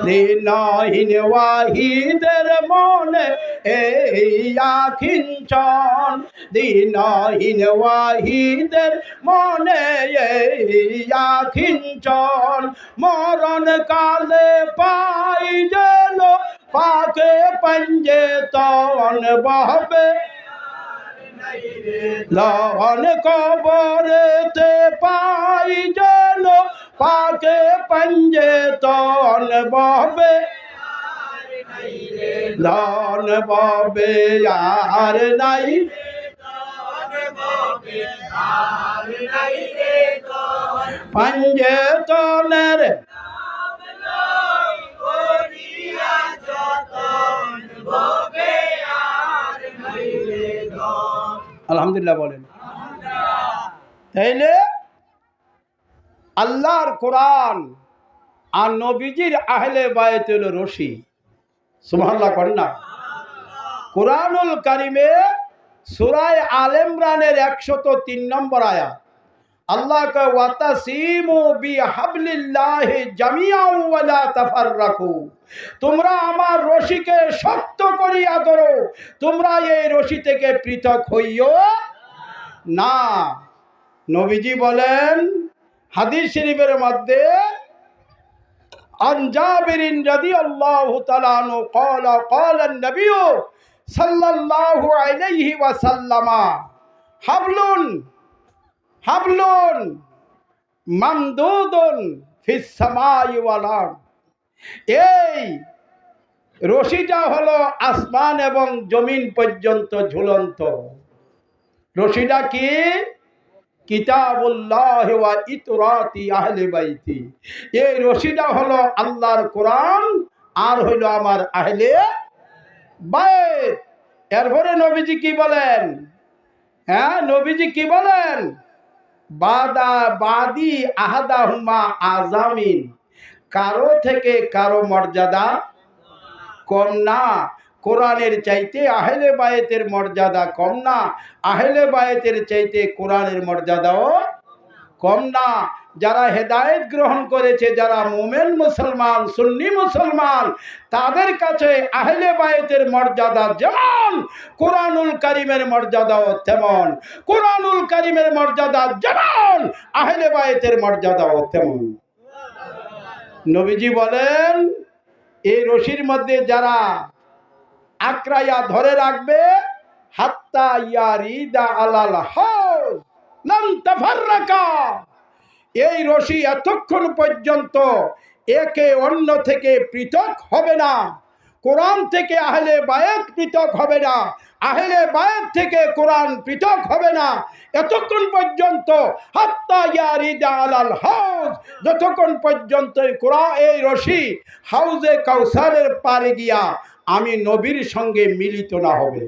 দিনহীন ওয়াহিদের মনে এই আখিঞ্চন দিনহীন ওয়াহিদের মনে এই আখিঞ্চন মরণ কালে পাই যেন পাকে পঞ্জে তন বহবে লন কবরেতে পাই যেন পাকে পঞ্জে তন বহবে ধন ববে আর নাই পঞ্জে তনের আলহামদুলিল্লাহ বলেন। তাইলে আল্লাহর কোরআন আর নবীজির আহলে বায়ত হলো রশি। সুবহানাল্লাহ কন্যা কোরআনুল কারিমে সূরা আলে ইমরানের 103 নম্বর আয়াত আল্লাহ কা ওয়াতাসিমু বিহাবলিল্লাহি জামিআন ওয়া লা তাফাররাকু তোমরা আমার রশিকে শক্ত করিয়া ধরো তোমরা এই রশি থেকে পৃথক হইও না। নবীজি বলেন হাদিস শরীফের মধ্যে আন জাবিরিন রাদিয়াল্লাহু তাআলা আনহু ক্বালা ক্বালা আন-নবী সাল্লাল্লাহু আলাইহি ওয়াসাল্লাম হাবলুন মামদুদুন ফিস সামাই ওয়াল আরদ এই রশিটা হলো আসমান এবং জমিন পর্যন্ত ঝুলন্ত। রশিটা কি? কিতাবুল্লাহ ওয়া ইতরাতি আহলে বাইতি। এই রশিটা হলো আল্লাহর কোরআন আর হলো আমার আহলে বাইত। এরপরে নবীজি কি বলেন? নবীজি কি বলেন? বাদি আহাদাহুমা আজামিন কারো থেকে কারো মর্যাদা কম না। কোরআনের চাইতে আহলে বায়েতের মর্যাদা কম না, আহলে বায়েতের চাইতে কোরআনের মর্যাদাও কম না। যারা হেদায়েত গ্রহণ করেছে, যারা মুমিন মুসলমান সুন্নি মুসলমান, তাদের কাছে আহলে বায়েতের মর্যাদা যেমন কোরআনুল কারীমের মর্যাদাও তেমন। কোরআনুল কারীমের মর্যাদা যেমন আহলে বায়েতের মর্যাদাও তেমন। নবীজি বলেন এই রশির মধ্যে যারা আঁকড়াইয়া ধরে রাখবে হাত্তা ইয়ারিদা আলাল হাউজ লান তাফাররাকা। এই রশি এতক্ষণ পর্যন্ত একে অন্য থেকে পৃথক হবে না। কোরআন থেকে আহলে বায়াত পৃথক হবে না, আহলে বায়াত থেকে কোরআন পৃথক হবে না এতক্ষণ পর্যন্ত, হাত্তা ইয়ারিদা আলাল হাউজ, যতক্ষণ পর্যন্ত এই রশি হাউজে কাউসারের পারে গিয়া আমি নবীর সঙ্গে মিলিত না হবে।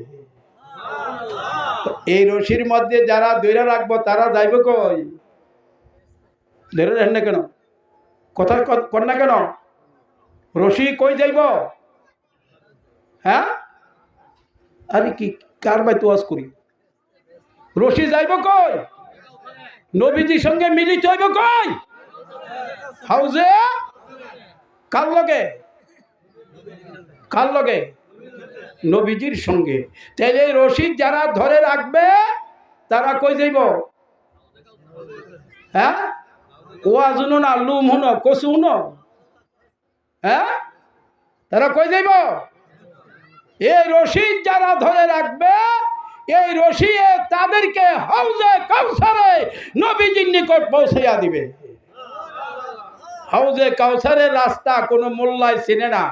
এই রশির মধ্যে যারা ধরে রাখবো তারা যাইব কই? ধরে রাখেন না কেন? কথা কর না কেন? রশি কই যাইব? হ্যাঁ, আরে কি কার বাই তোয়াজ করি? রশি যাইব কই? নবীজির সঙ্গে মিলিত হইব কই? হাউজে। কার লগে? কার লগে? নবীজির সঙ্গে। তাইলে রশি যারা ধরে রাখবে তারা কই যাইব? হ্যাঁ, ওয়াজ শুনো না, লুম শুনো, কচু শুনো, হ্যাঁ, তারা কই যাইব? এই রশি যারা ধরে রাখবে, এই রশি তাদেরকে হাউজে কাউসারে নবীজির নিকট পৌঁছাইয়া দিবে। হাউজে কাউসারের রাস্তা কোনো মোল্লায় চিনে না,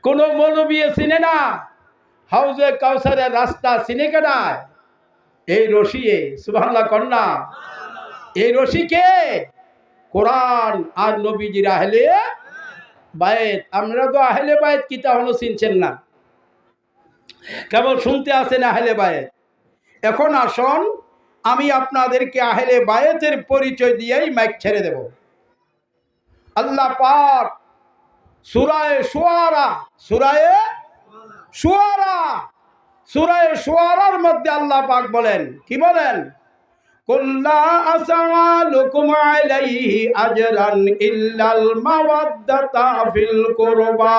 কোনো মৌলবী চিনে না। হাউজে কাউসারের রাস্তা চিনে কেনা? এই রশি। সুবহানাল্লাহ কন্যা। এই রশি কে? কোরআন আর নবীজির আহলে বায়াত। আমরা তো আহলে বায়াত কি তাহলে চিনছেন না, কেবল শুনতে আছেন আহলে বায়াত। এখন আসুন আমি আপনাদেরকে আহলে বায়াতের পরিচয় দিয়েই মাইক ছেড়ে দেব। আল্লাহ পাক সূরায়ে শুআরা, সূরায়ে শুআরার মধ্যে আল্লাহ পাক বলেন, কি বলেন? কুল্লা আসআলুকুম আলাইহি আজরান ইল্লাল মাওয়াদ্দাতা ফিল কুরবা।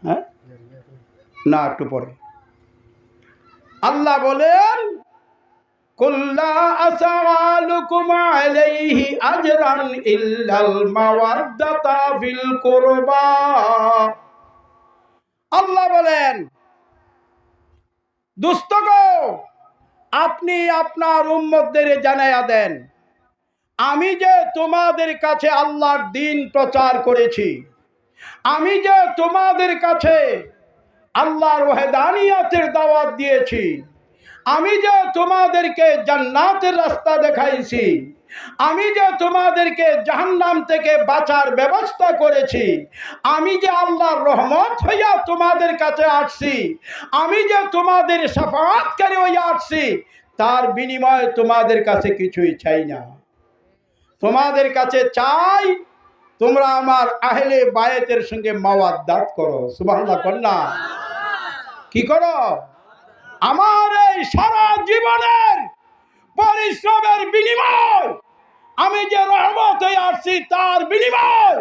হ্যাঁ না, একটু পরে আল্লাহ বলেন, কুল্লা আসআলুকুম আলাইহি আজরান ইল্লাল মাওয়াদ্দাতা ফিল কুরবা। আল্লাহ বলেন, দোস্তগো আপনি আপনার উম্মতদের জানায়া দেন, আমি যে তোমাদের কাছে আল্লাহর দ্বীন প্রচার করেছি, আমি যে তোমাদের কাছে আল্লাহর ওয়াহদানিয়তের দাওয়াত দিয়েছি, আমি যে তোমাদেরকে জান্নাতের রাস্তা দেখাইছি, আমি যে তোমাদেরকে জাহান্নাম থেকে বাঁচার ব্যবস্থা করেছি, আমি যে আল্লাহর রহমত হইয়া তোমাদের কাছে আসছি, আমি যে তোমাদের শাফাআতকারী হইয়া আসছি, তার বিনিময়ে তোমাদের কাছে কিছুই চাই না। তোমাদের কাছে চাই তোমরা আমার আহলে বায়াতের সঙ্গে মাওয়াদ্দাত করো। সুবহানাল্লাহ কন্যা। কি করো? আমার এই সারা জীবনের পরিশ্রমের বিনিময়, আমি যে রহমত হয়ে আসছি তার বিনিময়,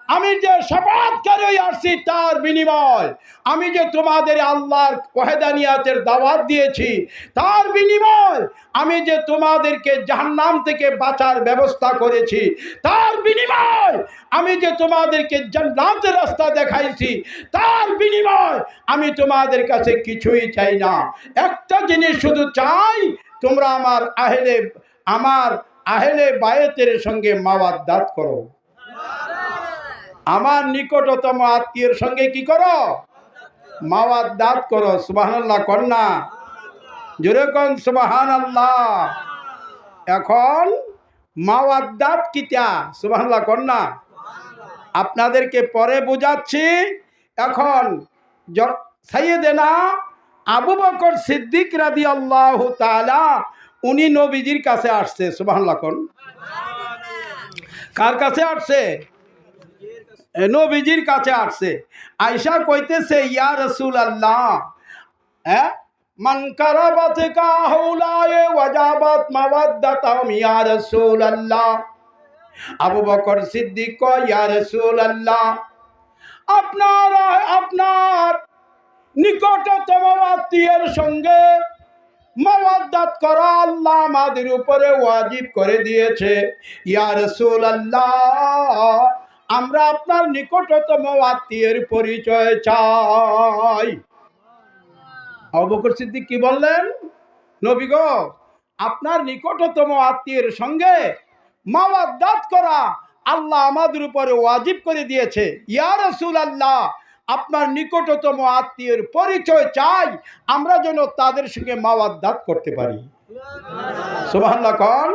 আমি যে শাফাআতকারী হয়ে আসছি তার বিনিময়, আমি যে তোমাদের আল্লাহর ওয়াহদানিয়তের দাওয়াত দিয়েছি তার বিনিময়, আমি যে তোমাদেরকে জাহান্নাম থেকে বাঁচার ব্যবস্থা করেছি তার বিনিময়, আমি যে তোমাদেরকে জান্নাতের রাস্তা দেখাইছি তার বিনিময় আমি তোমাদের কাছে কিছুই চাই না। একটা জিনিস শুধু চাই, তোমরা আমার আহলে বায়াতের সঙ্গে মাওয়াদ্দাত করো। আমার নিকটতম আত্মীয়ের সঙ্গে কি করো? মাওয়াদ্দাত করো। সুবহানাল্লাহ কন্যা। জোরে কোন সুবহানাল্লাহ। এখন মাওয়াদ্দাত কিতা? সুবহানাল্লাহ কন্যা। আপনাদেরকে পরে বুঝাচ্ছি। এখন সাইয়েদেনা আবু বকর সিদ্দিক রাদিয়াল্লাহু তাআলা উনি নবীজির কাছে আসছে। সুবহানাল্লাহ কোন? কার কাছে আসছে? নবীজির কাছে আসছে। আয়েশা কইতেছে, ইয়া রাসূলুল্লাহ, হ্যাঁ, মান কারাবাত কা হাওলায়ে ওয়াজাবাত মাওয়াদ্দাতাম ইয়া রাসূলুল্লাহ। আবু বকর সিদ্দিক কয়, ইয়া রাসূলুল্লাহ, আপনার নিকটতম আত্মীয়ের সঙ্গে মাওয়াদ্দাত করা আল্লাহ আমাদের উপরে ওয়াজিব করে দিয়েছে। ইয়া রাসূলুল্লাহ, আমরা আপনার নিকটতম আত্মীয়ের পরিচয় চাই। আবু বকর সিদ্দিক কি বললেন? নবী গো, আপনার নিকটতম আত্মীয়ের সঙ্গে মাওয়াদ্দাত করা আল্লাহ আমাদের উপরে ওয়াজিব করে দিয়েছে। ইয়া রাসূলুল্লাহ, আপনার নিকটতম আত্মীয়ের পরিচয় চাই, আমরা যেন তাদের সঙ্গে মাওয়াদ্দাত করতে পারি। সুবহানাল্লাহ কোন।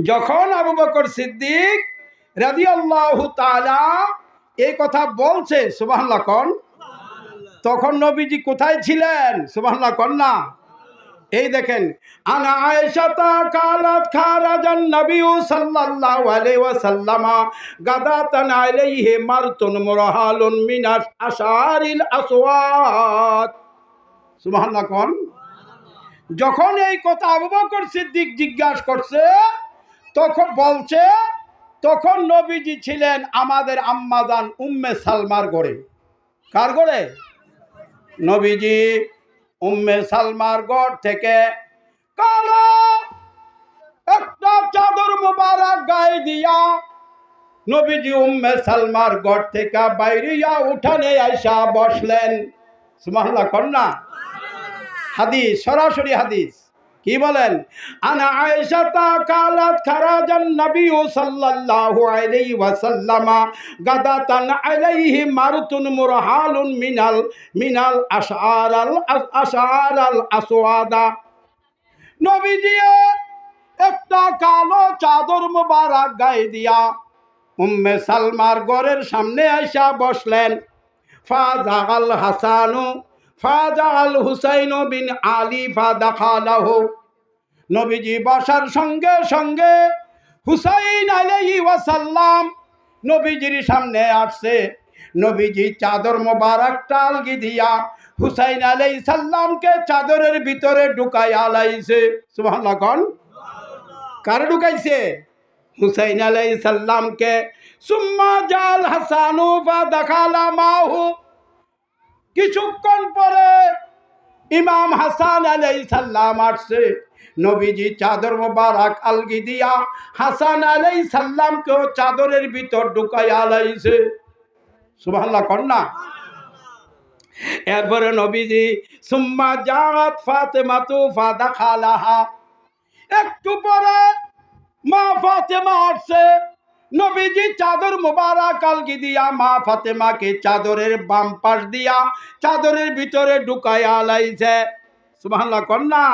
যখন আবু বকর সিদ্দিক রাদিয়াল্লাহু তাআলা এই কথা বলছে, সুবহানাল্লাহ কোন, তখন নবীজি কোথায় ছিলেন? সুবহানাল্লাহ কোন না। এই দেখেন, আনা আয়েশাতা কালাত খারাজান নবী সাল্লাল্লাহু আলাইহি ওয়াসাল্লাম গাদাতান আলাইহি মারতুন মুরহালুন মিনাস আশারিল আসওয়াত। সুবহানাল্লাহ কোন। যখন এই কথা আবু বকর সিদ্দিক জিজ্ঞাসা করছে, তখন বলছে, তখন নবীজি ছিলেন আমাদের আম্মাজান উম্মে সালমার ঘরে। কার ঘরে? নবীজি উম্মে সালমার ঘর থেকে কালো একটা চাদর মোবারক গায়ে দিয়া নবীজি উম্মে সালমার ঘর থেকে বাইরিয়া উঠানে আইসা বসলেন। সুবহানাল্লাহ কন্যা। হাদিস, সরাসরি হাদিস। কি বলেন? আনা আয়েশাতা কালাত খারাজান নবী সাল্লাল্লাহু আলাইহি ওয়াসাল্লাম গাদাতান আলাইহি মারতুন মুরহালুন মিনাল আশআরাল আসওয়াদা। নবীজি একটা কালো চাদর মোবারক গায়ে দিয়া উম্মে সালমার ঘরের সামনে আইসা বসলেন। ফাজাল হাসানু ফাজাল হুসাইন বিন আলী ফাদাখালাহু। নবীজি বসার সঙ্গে সঙ্গে হুসাইন আলাইহি ওয়াসাল্লাম নবীজির সামনে আসছে। নবীজি চাদর মোবারকটা আলগি দিয়া হুসাইন আলাইহিস সালামকে চাদরের ভিতরে ঢুকাইয়া লাইছে। সুবহানাল্লাহ কোন। কারে ঢুকাইছে? হুসাইন আলাইহিস সালামকে। সুম্মা জাল হাসানু ফাদাখালা মাহু। কিছুক্ষণ পরে ইমাম হাসান আলাইহিস সালাম আসছে। নবীজি চাদর মোবারক আলগি দিয়া হাসান আলাইহিস সালামকেও চাদরের ভিতর ঢুকাইয়া লাইছে। সুবহানাল্লাহ কন্যা। এরপরে নবীজি সুম্মা জাত ফাতেমাতু ফাদাখালাহা। একটু পরে মা ফাতেমা আসছে। নবীজি চাদর মোবারক আলগি দিয়া মা ফাতেমাকে চাদরের বাম পাশ দিয়া চাদরের ভিতরে ঢুকাইয়া লাইছে। সুবহানাল্লাহ কন্যা।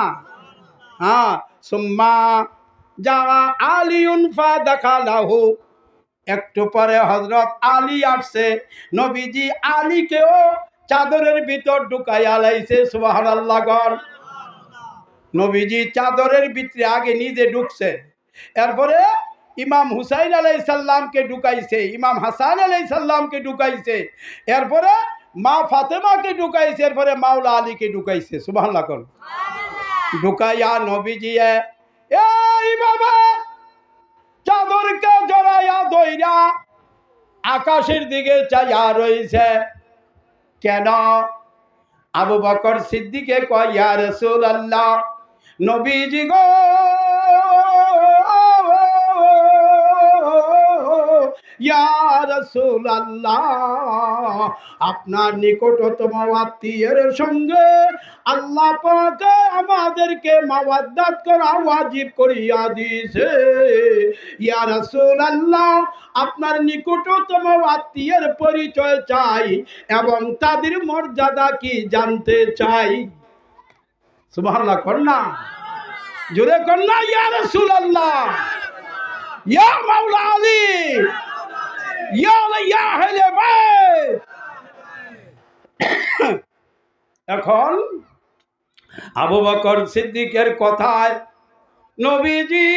হ্যাঁ। সুম্মা যা আলিউন ফাদাখালাহু। একটু পরে হযরত আলী আসছে। নবীজি আলীকেও চাদরের ভিতর ঢুকাইয়া লাইছে। সুবহানাল্লাহ গণ। নবীজি চাদরের ভিতরে আগে নিজে ঢুকছে, এরপরে ইমাম হুসাইন আলাইহিস সালামকে ঢুকাইছে, ইমাম হাসান আলাইহিস সালামকে ঢুকাইছে, এরপরে মা ফাতেমাকে ঢুকাইছে, এরপরে মাওলা আলীকে ঢুকাইছে। সুবহানাল্লাহ গণ। ঢুকাইয়া নবীজি এইভাবে চাদরকে জড়াইয়া ধইরা আকাশের দিকে চাইয়া রইছে। কেন? আবু বকর সিদ্দিকে কয়, ইয়া রাসূলুল্লাহ, নবীজি গো, ইয়া রাসূলুল্লাহ, আপনার নিকটতম আত্মীয়ের সঙ্গে আল্লাহ পাক আমাদেরকে মাওয়াদ্দাত করা ওয়াজিব করিয়া দিয়েছে। ইয়া রাসূলুল্লাহ, আপনার নিকটতম আত্মীয়ের পরিচয় চাই এবং তাদের মর্যাদা কি জানতে চাই। সুবহানাল্লাহ কন্যা। জোরে কন্যা। ইয়া রাসূলুল্লাহ, ইয়া মাওলা আলী, ইয়া আহলে বাইত। এখন আবু বকর সিদ্দিকের কথায় নবীজি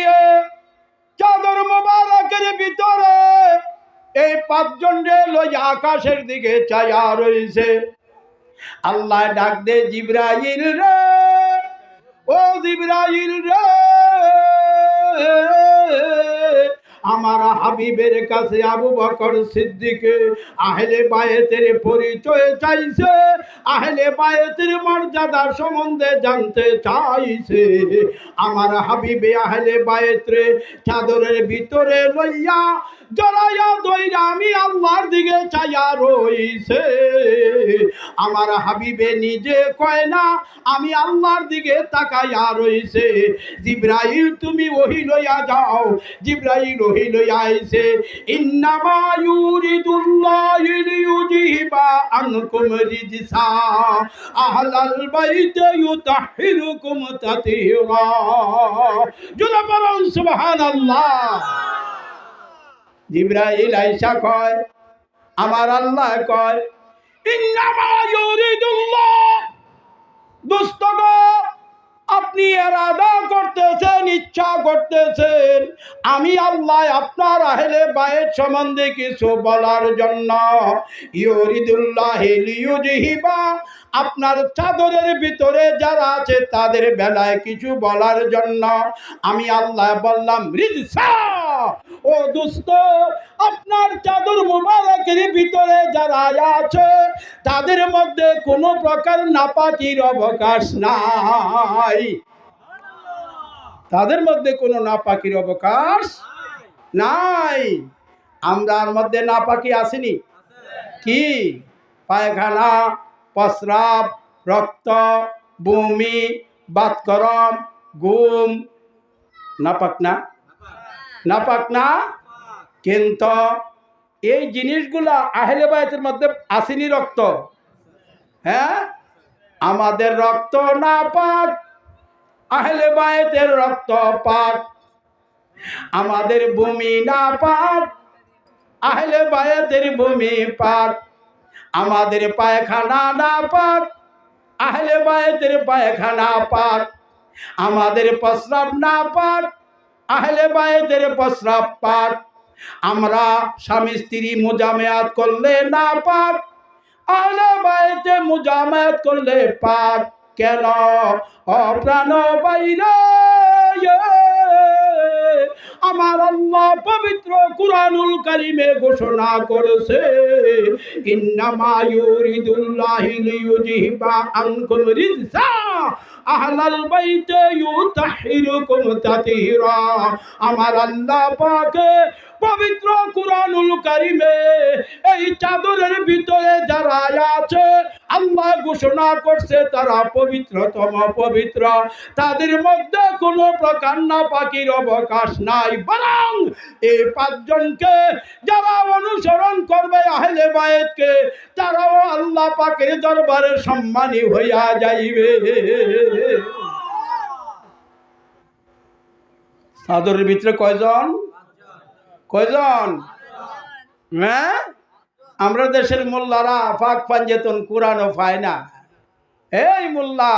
চাদর মোবারকের ভিতরে এই পাঁচজন রে লইয়া আকাশের দিকে চাইয়া রইছে। আল্লাহ ডাক দে, জিবরাইল রে, ও জিবরাইল রে, আমার হাবিবের কাছে আবু বকর সিদ্দিক আহলে বায়েতের পরিচয় চাইছে, আহলে বায়েতের মর্যাদা সম্বন্ধে জানতে চাইছে। আমার হাবিবে আহলে বায়েতরে চাদরের ভিতরে লইয়া জড়াইয়া দইরা আমি আল্লাহর দিকে চাইয়া রইছে। আমার হাবিবে নিজে কয় না, আমি আল্লাহর দিকে তাকাইয়া রইছে। জিবরাইল তুমি ওহী লইয়া যাও। জিবরাইল ওহী লইয়া আইছে। ইন্নামা ইউরিদুল্লাহু লিইউযহিবা আনকুম রিজসা আহলাল বাইতি ইউতাহহিরুকুম তাতহীরা। জোরে বলুন সুবহানাল্লাহ। জিবরাইল আইসা কয়, আমার আল্লাহ কয়, ইন্নামা ইউরিদুল্লাহ, দোস্তগো আপনি এরাদা করতেছেন, ইচ্ছা করতেছেন আমি আল্লাহ আপনার আহলে বাইত সম্বন্ধে কিছু বলার জন্য। ইউরিদুল্লাহ লিইউযহিবা, আপনার চাদরের ভিতরে যারা আছে তাদের বেলায় কিছু বলার জন্য আমি আল্লাহ বললাম রিজসা। ও দোস্ত, আপনার চাদর মুবারকের ভিতরে যারা আছে তাদের মধ্যে কোনো প্রকার নাপাকির অবকাশ নাই। তাদের মধ্যে কোনো নাপাকির অবকাশ নাই। আমরার মধ্যে নাপাকি আসেনি কি? পায়খানা, প্রস্রাব, রক্ত, বমি, বাতকরম, ঘুম, নাপাক না? নাপাক না? কিন্তু এই জিনিসগুলা আহলে বায়তের মধ্যে আসেনি রক্ত? হ্যাঁ, আমাদের রক্ত নাপাক, আহলে বায়তের রক্ত পাক। আমাদের ভূমি নাপাক, আহলে বায়তের ভূমি পাক। আমাদের পায়খানা নাপাক, আহলে বায়তের পায়খানা পাক। আমাদের প্রস্রাব নাপাক, আহলে বায়তের প্রস্রাব পাক। আমরা স্বামী স্ত্রী মুজামেয়াত করলে নাপাক, আহলে বায়তে মুজামেয়াত করলে পাক। কেন? অপ্রাণ বাইরে আমার আল্লাহ পবিত্র কুরআনুল কারীমে ঘোষণা করেছে, ইন্নামা ইউরিদুল্লাহু লিইউযহিবা আনকুম রিজসা আহলাল বাইতি ইউতাহহিরুকুম তাতহীরা। আমার আল্লাহ পাক পবিত্র কুরআনুল কারীমে এই চাদরের ভিতরে যারা আছে আল্লাহ ঘোষণা করছে তারা পবিত্রতম পবিত্র। তাদের মধ্যে কোনো প্রকার নাপাকির অবকাশ নাই। বরং এই পাঁচজনকে যারা অনুসরণ করবে আহলে বায়তকে, তারাও আল্লাহ পাকের দরবারে সম্মানী হইয়া যাইবে। চাদরের ভিতরে কয়জন? কয়জন? হ্যাঁ, আমরা দেশের মোল্লারা পাক পাঞ্জেতন কোরআনও পায় না। এই মোল্লা,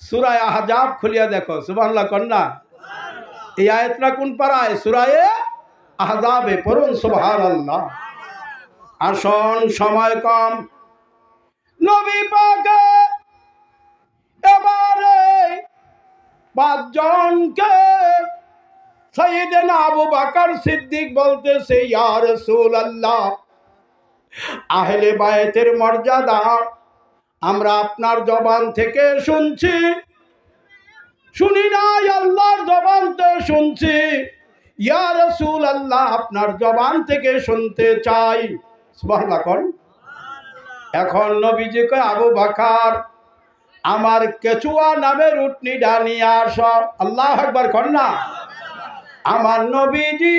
সূরা আহজাব খুলিয়া দেখো, সুবহানাল্লাহ কন্যা। এই আয়াতটা কোন পারায়? সূরা আহজাবে পড়ুন সুবহানাল্লাহ। আসন, সময় কম। নবী পাক এবারে পাঁচজনকে সাইয়েদনা আবু বকর সিদ্দিক বলতেছে, ইয়া রাসূলুল্লাহ, আহলে বায়তের মর্যাদা আমরা আপনার জবান থেকে শুনছি, শুনি নাই আল্লাহর জবান থেকে শুনছি। ইয়া রাসূলুল্লাহ, আপনার জবান থেকে শুনতে চাই। সুবহানাল্লাহ কোন। এখন নবীজি কয়, আবু বকর আমার কেচুয়া নামের উটনি ডানিয়ে আস। আল্লাহু আকবার কোন না। আমার নবীজি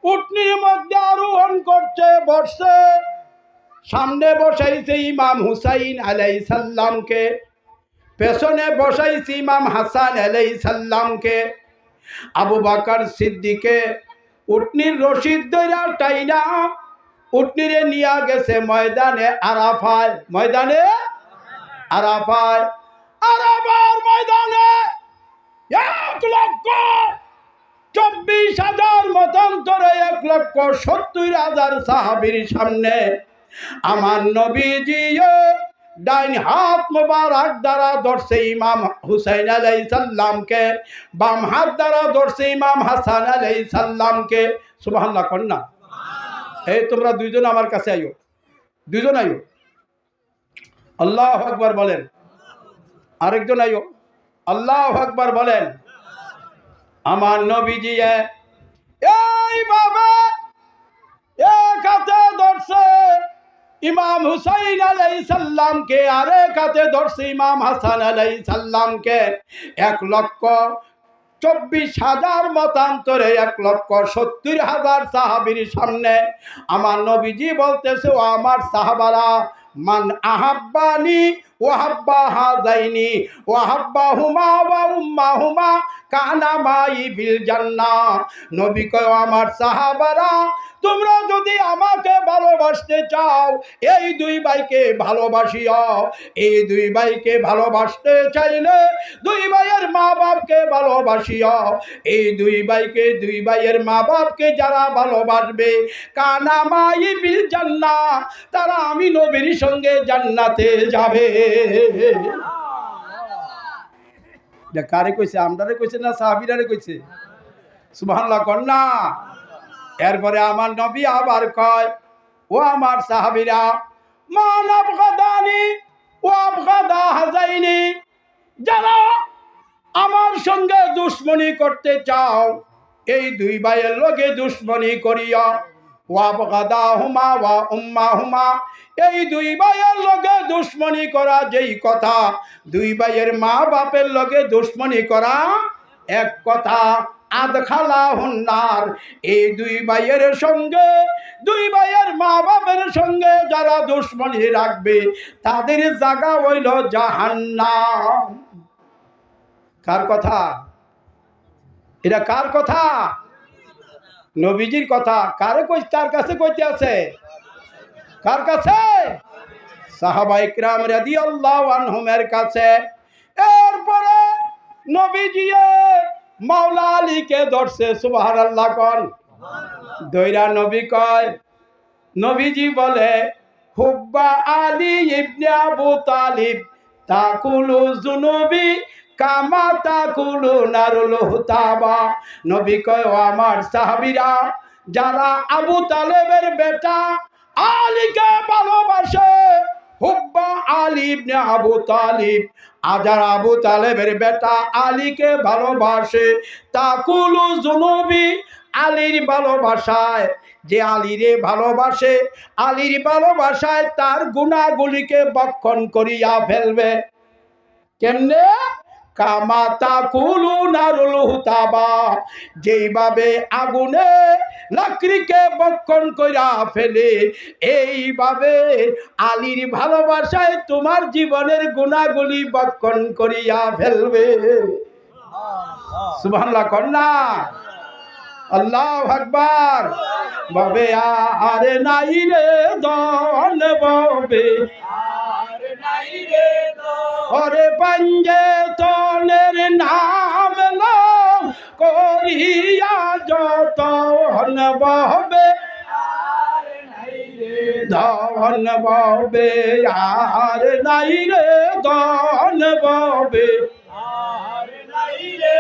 উটনির মধ্যে আরোহণ করছে, বসছে। সামনে বসাইছে ইমাম হুসাইন আলাইহিস সালামকে, পেছনে বসাইছে ইমাম হাসান আলাইহিস সালামকে। আবু বকর সিদ্দিকে উটনির রশিদ ধইরা টাইনা উটনিরে নিয়া গেছে ময়দানে আরাফায়। ময়দানে আরাফায়, আরাফার ময়দানে 1,24,000 মতান্তরে 1,70,000 সাহাবীর সামনে আমার নবীজি ডাইন হাত মোবারক দ্বারা ধরছে ইমাম হুসাইন আলাইহিস সালামকে, বাম হাত দ্বারা ধরছে ইমাম হাসান আলাইহিস সালামকে। সুবহানাল্লাহ কন্যা। এই তোমরা দুইজন আমার কাছে আইও, দুইজন আইও, আল্লাহু আকবার বলেন। আরেকজন আইও, আল্লাহু আকবার বলেন। আমার নবীজি এইভাবে এক হাতে ধরছে ইমাম হুসাইন আলাইহিস সালামকে, আরেক হাতে ধরছে ইমাম হাসান আলাইহিস সালামকে। 1,24,000 মতান্তরে 1,70,000 সাহাবীর সামনে আমার নবীজি বলতেছে, ও আমার সাহাবারা, মান আহাব্বানি ওয়াহাব্বা হাযাইনি ওয়াহাব্বাহুমা ওয়া উম্মাহুমা কানা মাই বিল জান্নাহ। নবী কয়, আমার সাহাবারা, তোমরা যদি আমাকে ভালোবাসতে চাও, এই দুই ভাইকে ভালোবাসিও। এই দুই ভাইকে ভালোবাসতে চাইলে দুই ভাইয়ের মা বাপকে ভালোবাসিও। এই দুই ভাইকে, দুই ভাইয়ের মা বাপকে যারা ভালোবাসবে, কানা মাই বিল জান্নাহ, তারা আমি নবীর সঙ্গে জান্নাতে যাবে। এটা কারে কইছে? আমরারে কইছে না সাহাবীরারে কইছে? সুবহানাল্লাহ কন্যা। এরপরে আমার নবী আবার কয়, ও আমার সাহাবীরা, মান আবগাদানি ওয়া আবগাদা হাযাইনি, যারা আমার সঙ্গে দুশমনি করতে চাও, এই দুই ভাইয়ের লগে দুশমনি করিয়া। ওয়া আবগাদাহুমা ওয়া উম্মাহুমা, এই দুই ভাইয়ের লগে দুশমনি করা যেই কথা, দুই ভাইয়ের মা বাপের লগে দুশমনি করা এক কথা। আদখালাহুন নার, এই দুই ভাইয়ের সঙ্গে, দুই ভাইয়ের মা বাপের সঙ্গে যারা দুশমনি রাখবে, তাদের জায়গা হইল জাহান্নাম। কার কথা? এটা কার কথা? নবীজির কথা। কারে কই? তার কাছে কইতে আছে? কার কাছে? সাহাবা ইকরাম রাদিয়াল্লাহু আনহুমের কাছে। এরপরে নবীজি মাওলা আলীকে ধরছে। সুবহানাল্লাহ কোন। দইরা নবী কয়, নবীজি বলে, হুব্বা আলী ইবনে আবু তালিব তাকুলু জুনুবি কামা তাকুলু নারুল হুতাবা। নবী কয়, ও আমার সাহাবীরা, যারা আবু তালেবের বেটা আলীকে ভালোবাসে, হুব্বা আলী ইবনে আবু তালিব, আজার আবু তালেবের বেটা আলীকে ভালোবাসে, তাকুলু জুনুবি, আলীর ভালোবাসায়, যে আলীরে ভালোবাসে, আলীর ভালোবাসায় তার গুনাহগুলিকে বক্ষণ করিয়া ফেলবে। কেমনে? কামা তাকুলু নারুল হুতাবা, যেইভাবে আগুনে লাকড়িকে বক্ষণ করিয়া ফেলে, এইভাবে আলীর ভালোবাসায় তোমার জীবনের গুনাহগুলি বক্ষণ করিয়া ফেলবে। সুবহানাল্লাহ কন্যা। আল্লাহু আকবার। ববে আর নাই রে দন ববে, আর নাই রে ওরে পঞ্জে তনের নাম নাম করিয়া যত হন ববে, আর নাই রে ধন ববে, আর নাই রে ধন ববে, আর নাই রে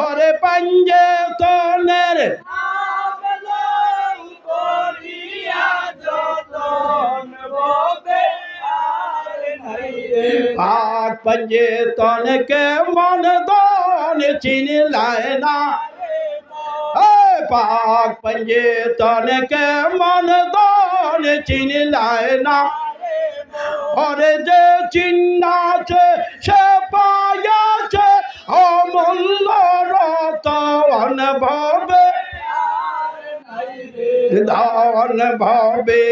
ওরে পঞ্জে তনের নাম লং করিয়া যতন ববে, আর নাই রে পাক পঞ্জে তনকে মন দন চিনলায় না। পাক পঞ্জে তনকে মন দন চিনলায় না। ওরে যে চিন্নাছে সে পায়াছে অমূল্য রতন ভবে, আর নাই রে ধন ভবে,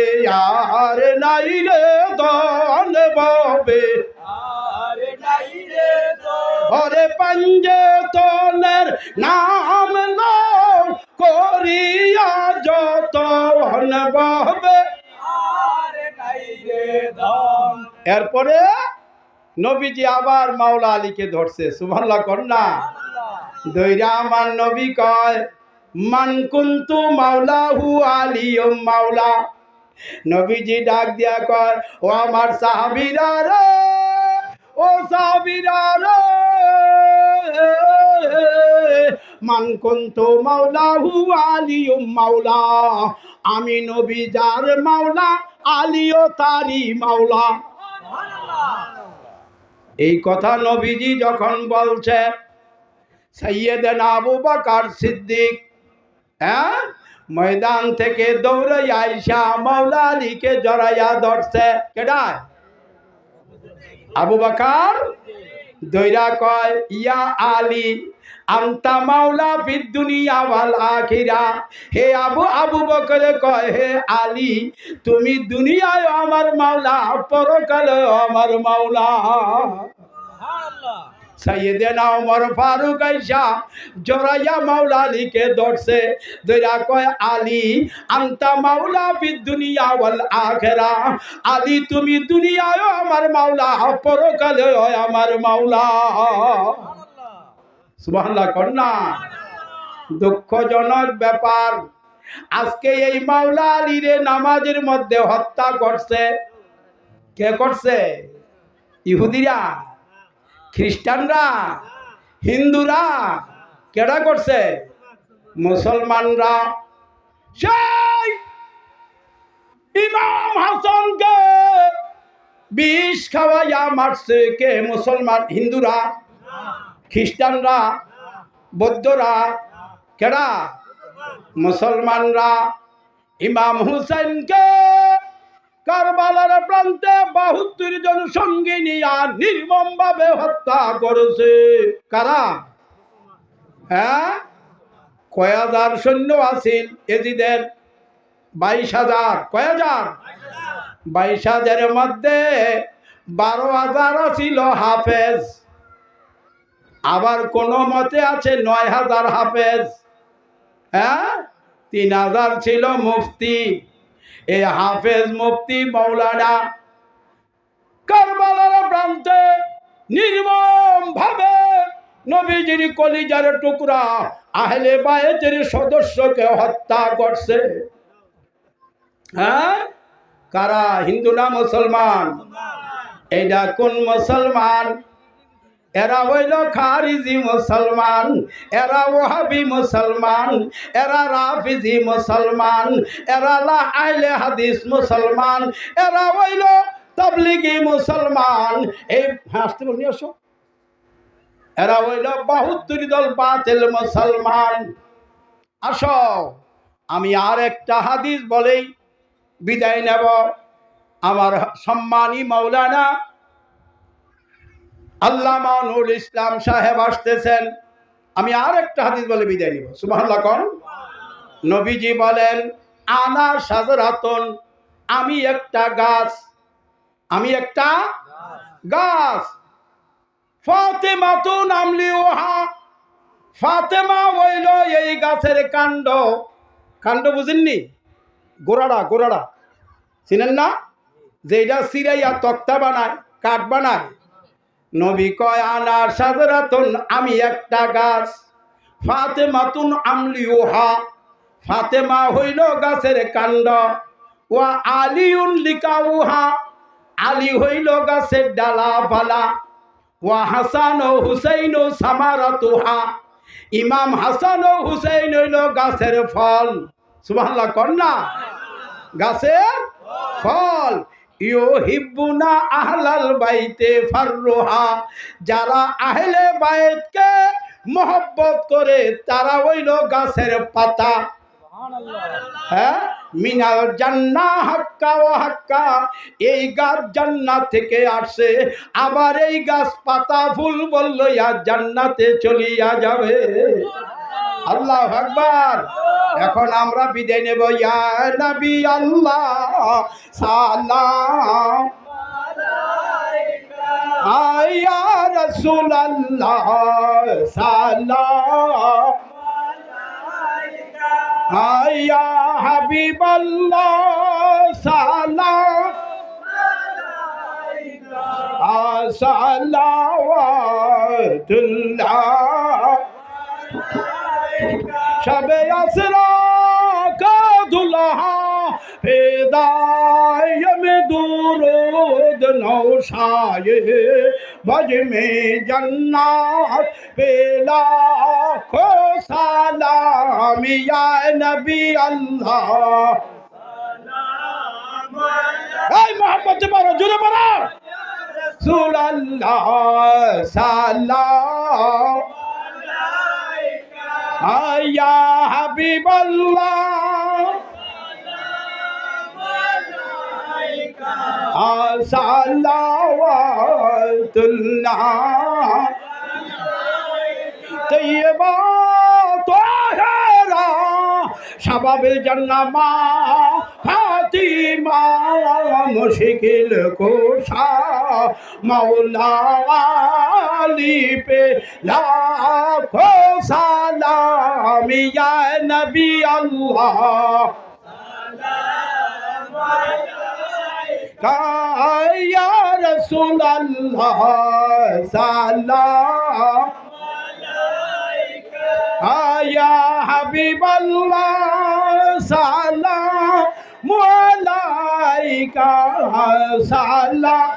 আর নাই রে ধন ভবে, আর নাই রে ওরে পঞ্জে তনের নাম নাম করিয়া যত হন ববে। আর নাই রে ধন। এরপরে নবীজি আবার মাওলা আলীকে ধরছে। সুবহানাল্লাহ কন্যা। দইরা আমার নবী কয়, মান কুনতু মাওলাহু আলিয়্যু মাওলা। নবীজি ডাক দিয়া কয়, ও আমার সাহাবীরা রে, ও সাহাবীরা রে, মান কুনতু মাওলাহু আলিয়্যু মাওলা, আমি নবী যার মাওলা, আলীও তারই মাওলা। এই কথা নবীজি যখন বলছে, সাইয়েদনা আবু বকর সিদ্দিক হ্যাঁ, ময়দান থেকে দৌড়ে আইসা মাওলা আলীকে জড়াইয়া ধরছে। কেডায়? আবু বকর দইরা কয়, ইয়া আলী আনতা মাওলা ফিদ দুনিয়া ওয়াল আখিরা। হে আবু বকর কয়, হে আলী তুমি দুনিয়ায় আমার মাওলা, পরকালে আমার মাওলা। সাইয়েদেনা ওমর ফারুক আইসা জড়াইয়া মাওলা আলীকে ধরছে, ধইরা কয়, আলী আনতা মাওলা ফিদ দুনিয়া ওয়াল আখিরা। আলী তুমি দুনিয়ায় আমার মাওলা, পরকালে আমার মাওলা। সুবহানাল্লাহ কন্যা। দুঃখজনক ব্যাপার, আজকে এই মাওলা আলীরে নামাজের মধ্যে হত্যা করছে। কে করছে? ইহুদিরা, খ্রিস্টানরা, হিন্দুরা। কেডা করছে? মুসলমানরা। সেই ইমাম হাসানকে বিষ খাওয়াইয়া মারছে কে? মুসলমান, হিন্দুরা, খ্রিস্টানরা, বৌদ্ধরা। কেডা? মুসলমানরা। ইমাম হুসাইনকে কারবালার প্রান্তে ৭২ জন সঙ্গী নিয়া নির্মম ভাবে হত্যা করেছে। কারা? হ্যাঁ, কয় হাজার সৈন্য আছিল এজিদের? ২২,০০০। কয় হাজার? ২২,০০০-এর মধ্যে ১২,০০০ ছিল হাফেজ, আবার কোন মতে আছে ৯,০০০ হাফেজ। হ্যাঁ, ৩,০০০ ছিল মুফতি। এই হাফেজ মুফতি মৌলানা কারবালার প্রান্তে নির্মম ভাবে নবীজির কলিজার টুকরা আহলে বায়েতের সদস্যকে হত্যা করছে। হ্যাঁ, কারা? হিন্দু না মুসলমান? এইটা কোন মুসলমান? এরা হইল খারিজি মুসলমান, এরা ওহাবি মুসলমান, এরা রাফিজি মুসলমান, এরা আহলে হাদিস মুসলমান, এরা হইল তাবলিগি মুসলমান। এই হাসতে বলি আসো, এরা হইল ৭২ দল বাতিল মুসলমান। আসো, আমি আর একটা হাদিস বলেই বিদায় নেব। আমার সম্মানী মাওলানা আল্লামা নুরুল ইসলাম সাহেব আসতেছেন। আমি আর একটা হাদিস বলে বিদায় নিব। সুবহানাল্লাহ কোন। নবীজি বলেন, আনা শাজরাতুন, আমি একটা গাছ, আমি একটা গাছ। ফাতেমাতুন আমলিউহা, ফাতেমা হইল এই গাছের কাণ্ড। কাণ্ড বুঝেননি? গোড়াটা, গোড়াটা চিনেন না? যেটা সিরাইয়া তক্তা বানায়, কাঠ বানায়। নবী কয়, আনার শাজরাতুন, আমি একটা গাছ। ফাতেমাতুন আমলিউহা, ফাতেমা হইল গাছের কাণ্ড। ওয়া আলিউন লিকাউহা, আলী হইল গাছের ডালা পালা। ওয়া হাসান ও হুসাইন ও সামারাতুহা, ইমাম হাসান ও হুসাইন হইল গাছের ফল। সুবহানাল্লাহ কন্যা। গাছের ফল। ইউহিব্বুনা আহলাল বাইতে ফাররুহা, যারা আহলে বাইতকে মহব্বত করে তারা হইল গাছের পাতা। হ্যাঁ, মিনাল জান্নাহ হাক্কা ওয়া হাক্কা, এই গাছ জান্নাত থেকে আসছে, আবার এই গাছ পাতা ফুল বললইয়া জান্নাতে চলিয়া যাবে। আল্লাহু আকবার। এখন আমরা বিদায় নেব। ইয়া নবী আল্লাহ সালাম আয়া রাসূলুল্লাহ সালাম আয়া হাবিবাল্লাহ সালাম সালাওয়াতুল্লাহ শবে আসরা কা দুলহা ফিদায়ে মে দুরুদ নৌশায়ে বজ মে জন্নাত পেলা খো সালাম ইয়া নবী আল্লাহ সালাম এই মোহাম্মদ বড় জোরে বড় রাসূলুল্লাহ সালাম ইয়া হাবিবাল্লাহ সালাওয়াতুল্লাহ তৈয়বা তাহেরা শাবাবিল জান্নাহ মা ফাতিমা মুশকিল কুশা মৌলা আলী পে লাখো সালাম ইয়া নবী আল্লাহ या रसूल अल्लाह सलाम या हबीब अल्लाह सलाम अलैका सलाम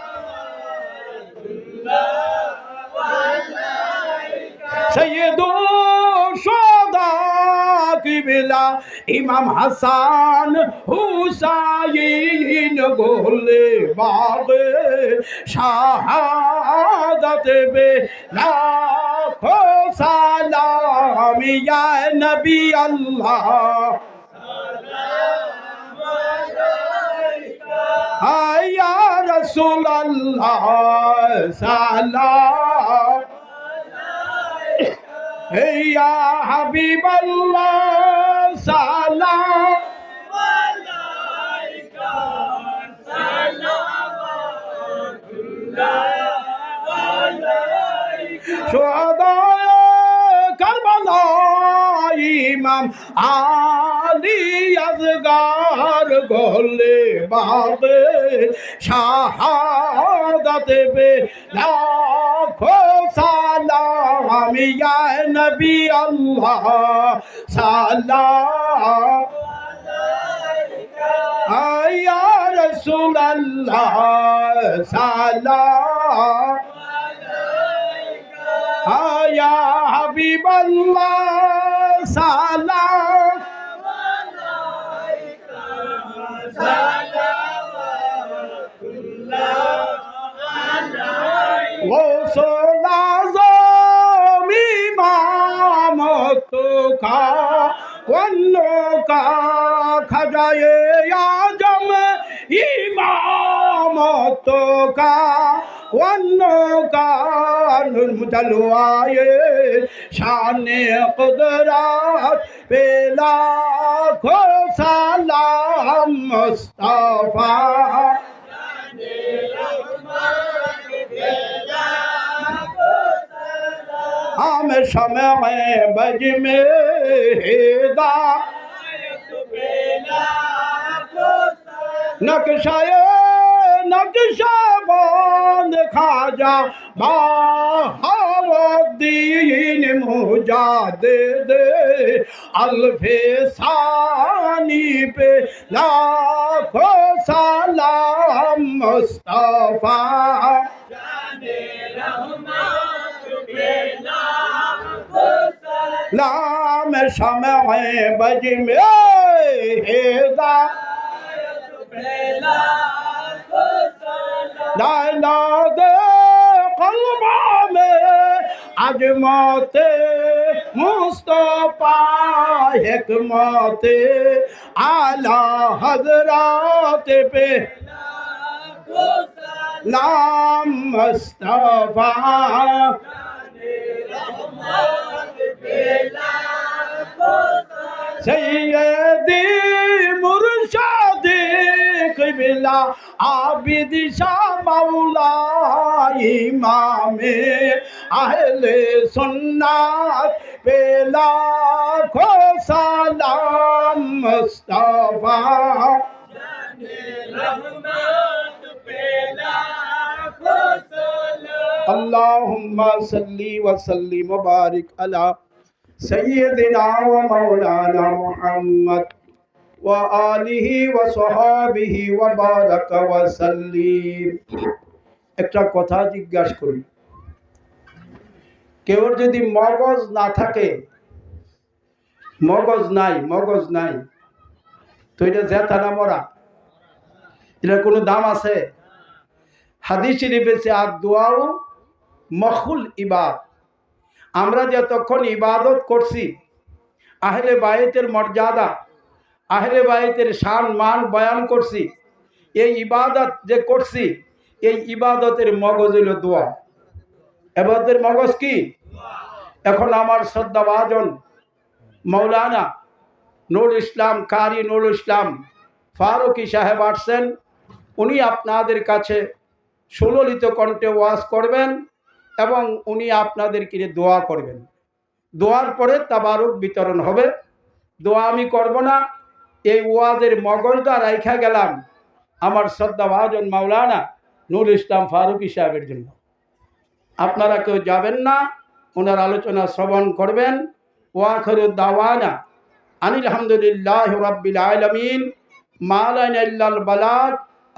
सैयदो शुहदा किबला इमाम हसन हुसैन गोले बागे शहादत बे लाखो सलाम या नबी अल्लाह या रसूल अल्लाह सलाम या हबीब अल्लाह सलाम शुहदाए करबला इमाम आली अज़गार गोले बागे शहादत बे लाखो सलाम या नबी अल्लाह सलाम या रसूल अल्लाह सलाम या हबीब अल्लाह सलाम गौसुल आज़म इमाम का वन्नो का खजाए आजम इमाम का वन्नो का जलवाए शान कुदरत पे लाखो सलाम मुस्तफा हम समय बज में हेदा नक्शाए नक्शा बांध खाजा बाहाउद्दीन मुजाहिद अल्फे सानी पे लाखो सलाम मुस्तफा लाम समय बज में हेदा लाला दे कल्बा में अजमते मुस्तफा हिकमते आला हजरात पे लाम मुस्तफा सैयदी मुर्शिदी क़िबला आबिद शाह मौला इमामे अहले सुन्नत पे लाखो सलाम मुस्तफा अल्लाहुम्मा सल्ली व सल्लिम व बारिक अला सय्यदिना व मौलाना मुहम्मद व आलिहि व सहाबिहि व बारक व सल्लिम। একটা কথা জিজ্ঞাসা করি, কেউর যদি মগজ না থাকে, মগজ নাই তো এটা জেতা না মরা, এটার কোনো দাম আছে? হাদিস শরীফে আছে আর দোয়াও মখুল ইবাদ। আমরা যতক্ষণ ইবাদত করছি আহলে বায়েতের মর্যাদা, আহলে বায়েতের শান মান বয়ান করছি। এই ইবাদত যে করছি, এই ইবাদতের মগজ হইল দোয়া। ইবাদতের মগজ কি? এখন আমার শ্রদ্ধাভাজন মৌলানা নুরুল ইসলাম, কারি নুরুল ইসলাম ফারুকি সাহেব আসছেন। উনি আপনাদের কাছে সুললিত কণ্ঠে ওয়াজ করবেন এবং উনি আপনাদেরকে দোয়া করবেন। দোয়ার পরে তাবারুক বিতরণ হবে। দোয়া আমি করব না, এই ওয়াজের মগজটা রাইখা গেলাম আমার শ্রদ্ধাভাজন মাওলানা নুরুল ইসলাম ফারুকি সাহেবের জন্য। আপনারা কেউ যাবেন না, ওনার আলোচনা শ্রবণ করবেন। ওয়াখিরু দাওয়ানা আনিল হামদুলিল্লাহি রাব্বিল আলামিন, মা লানা ইল্লাল বালাগ।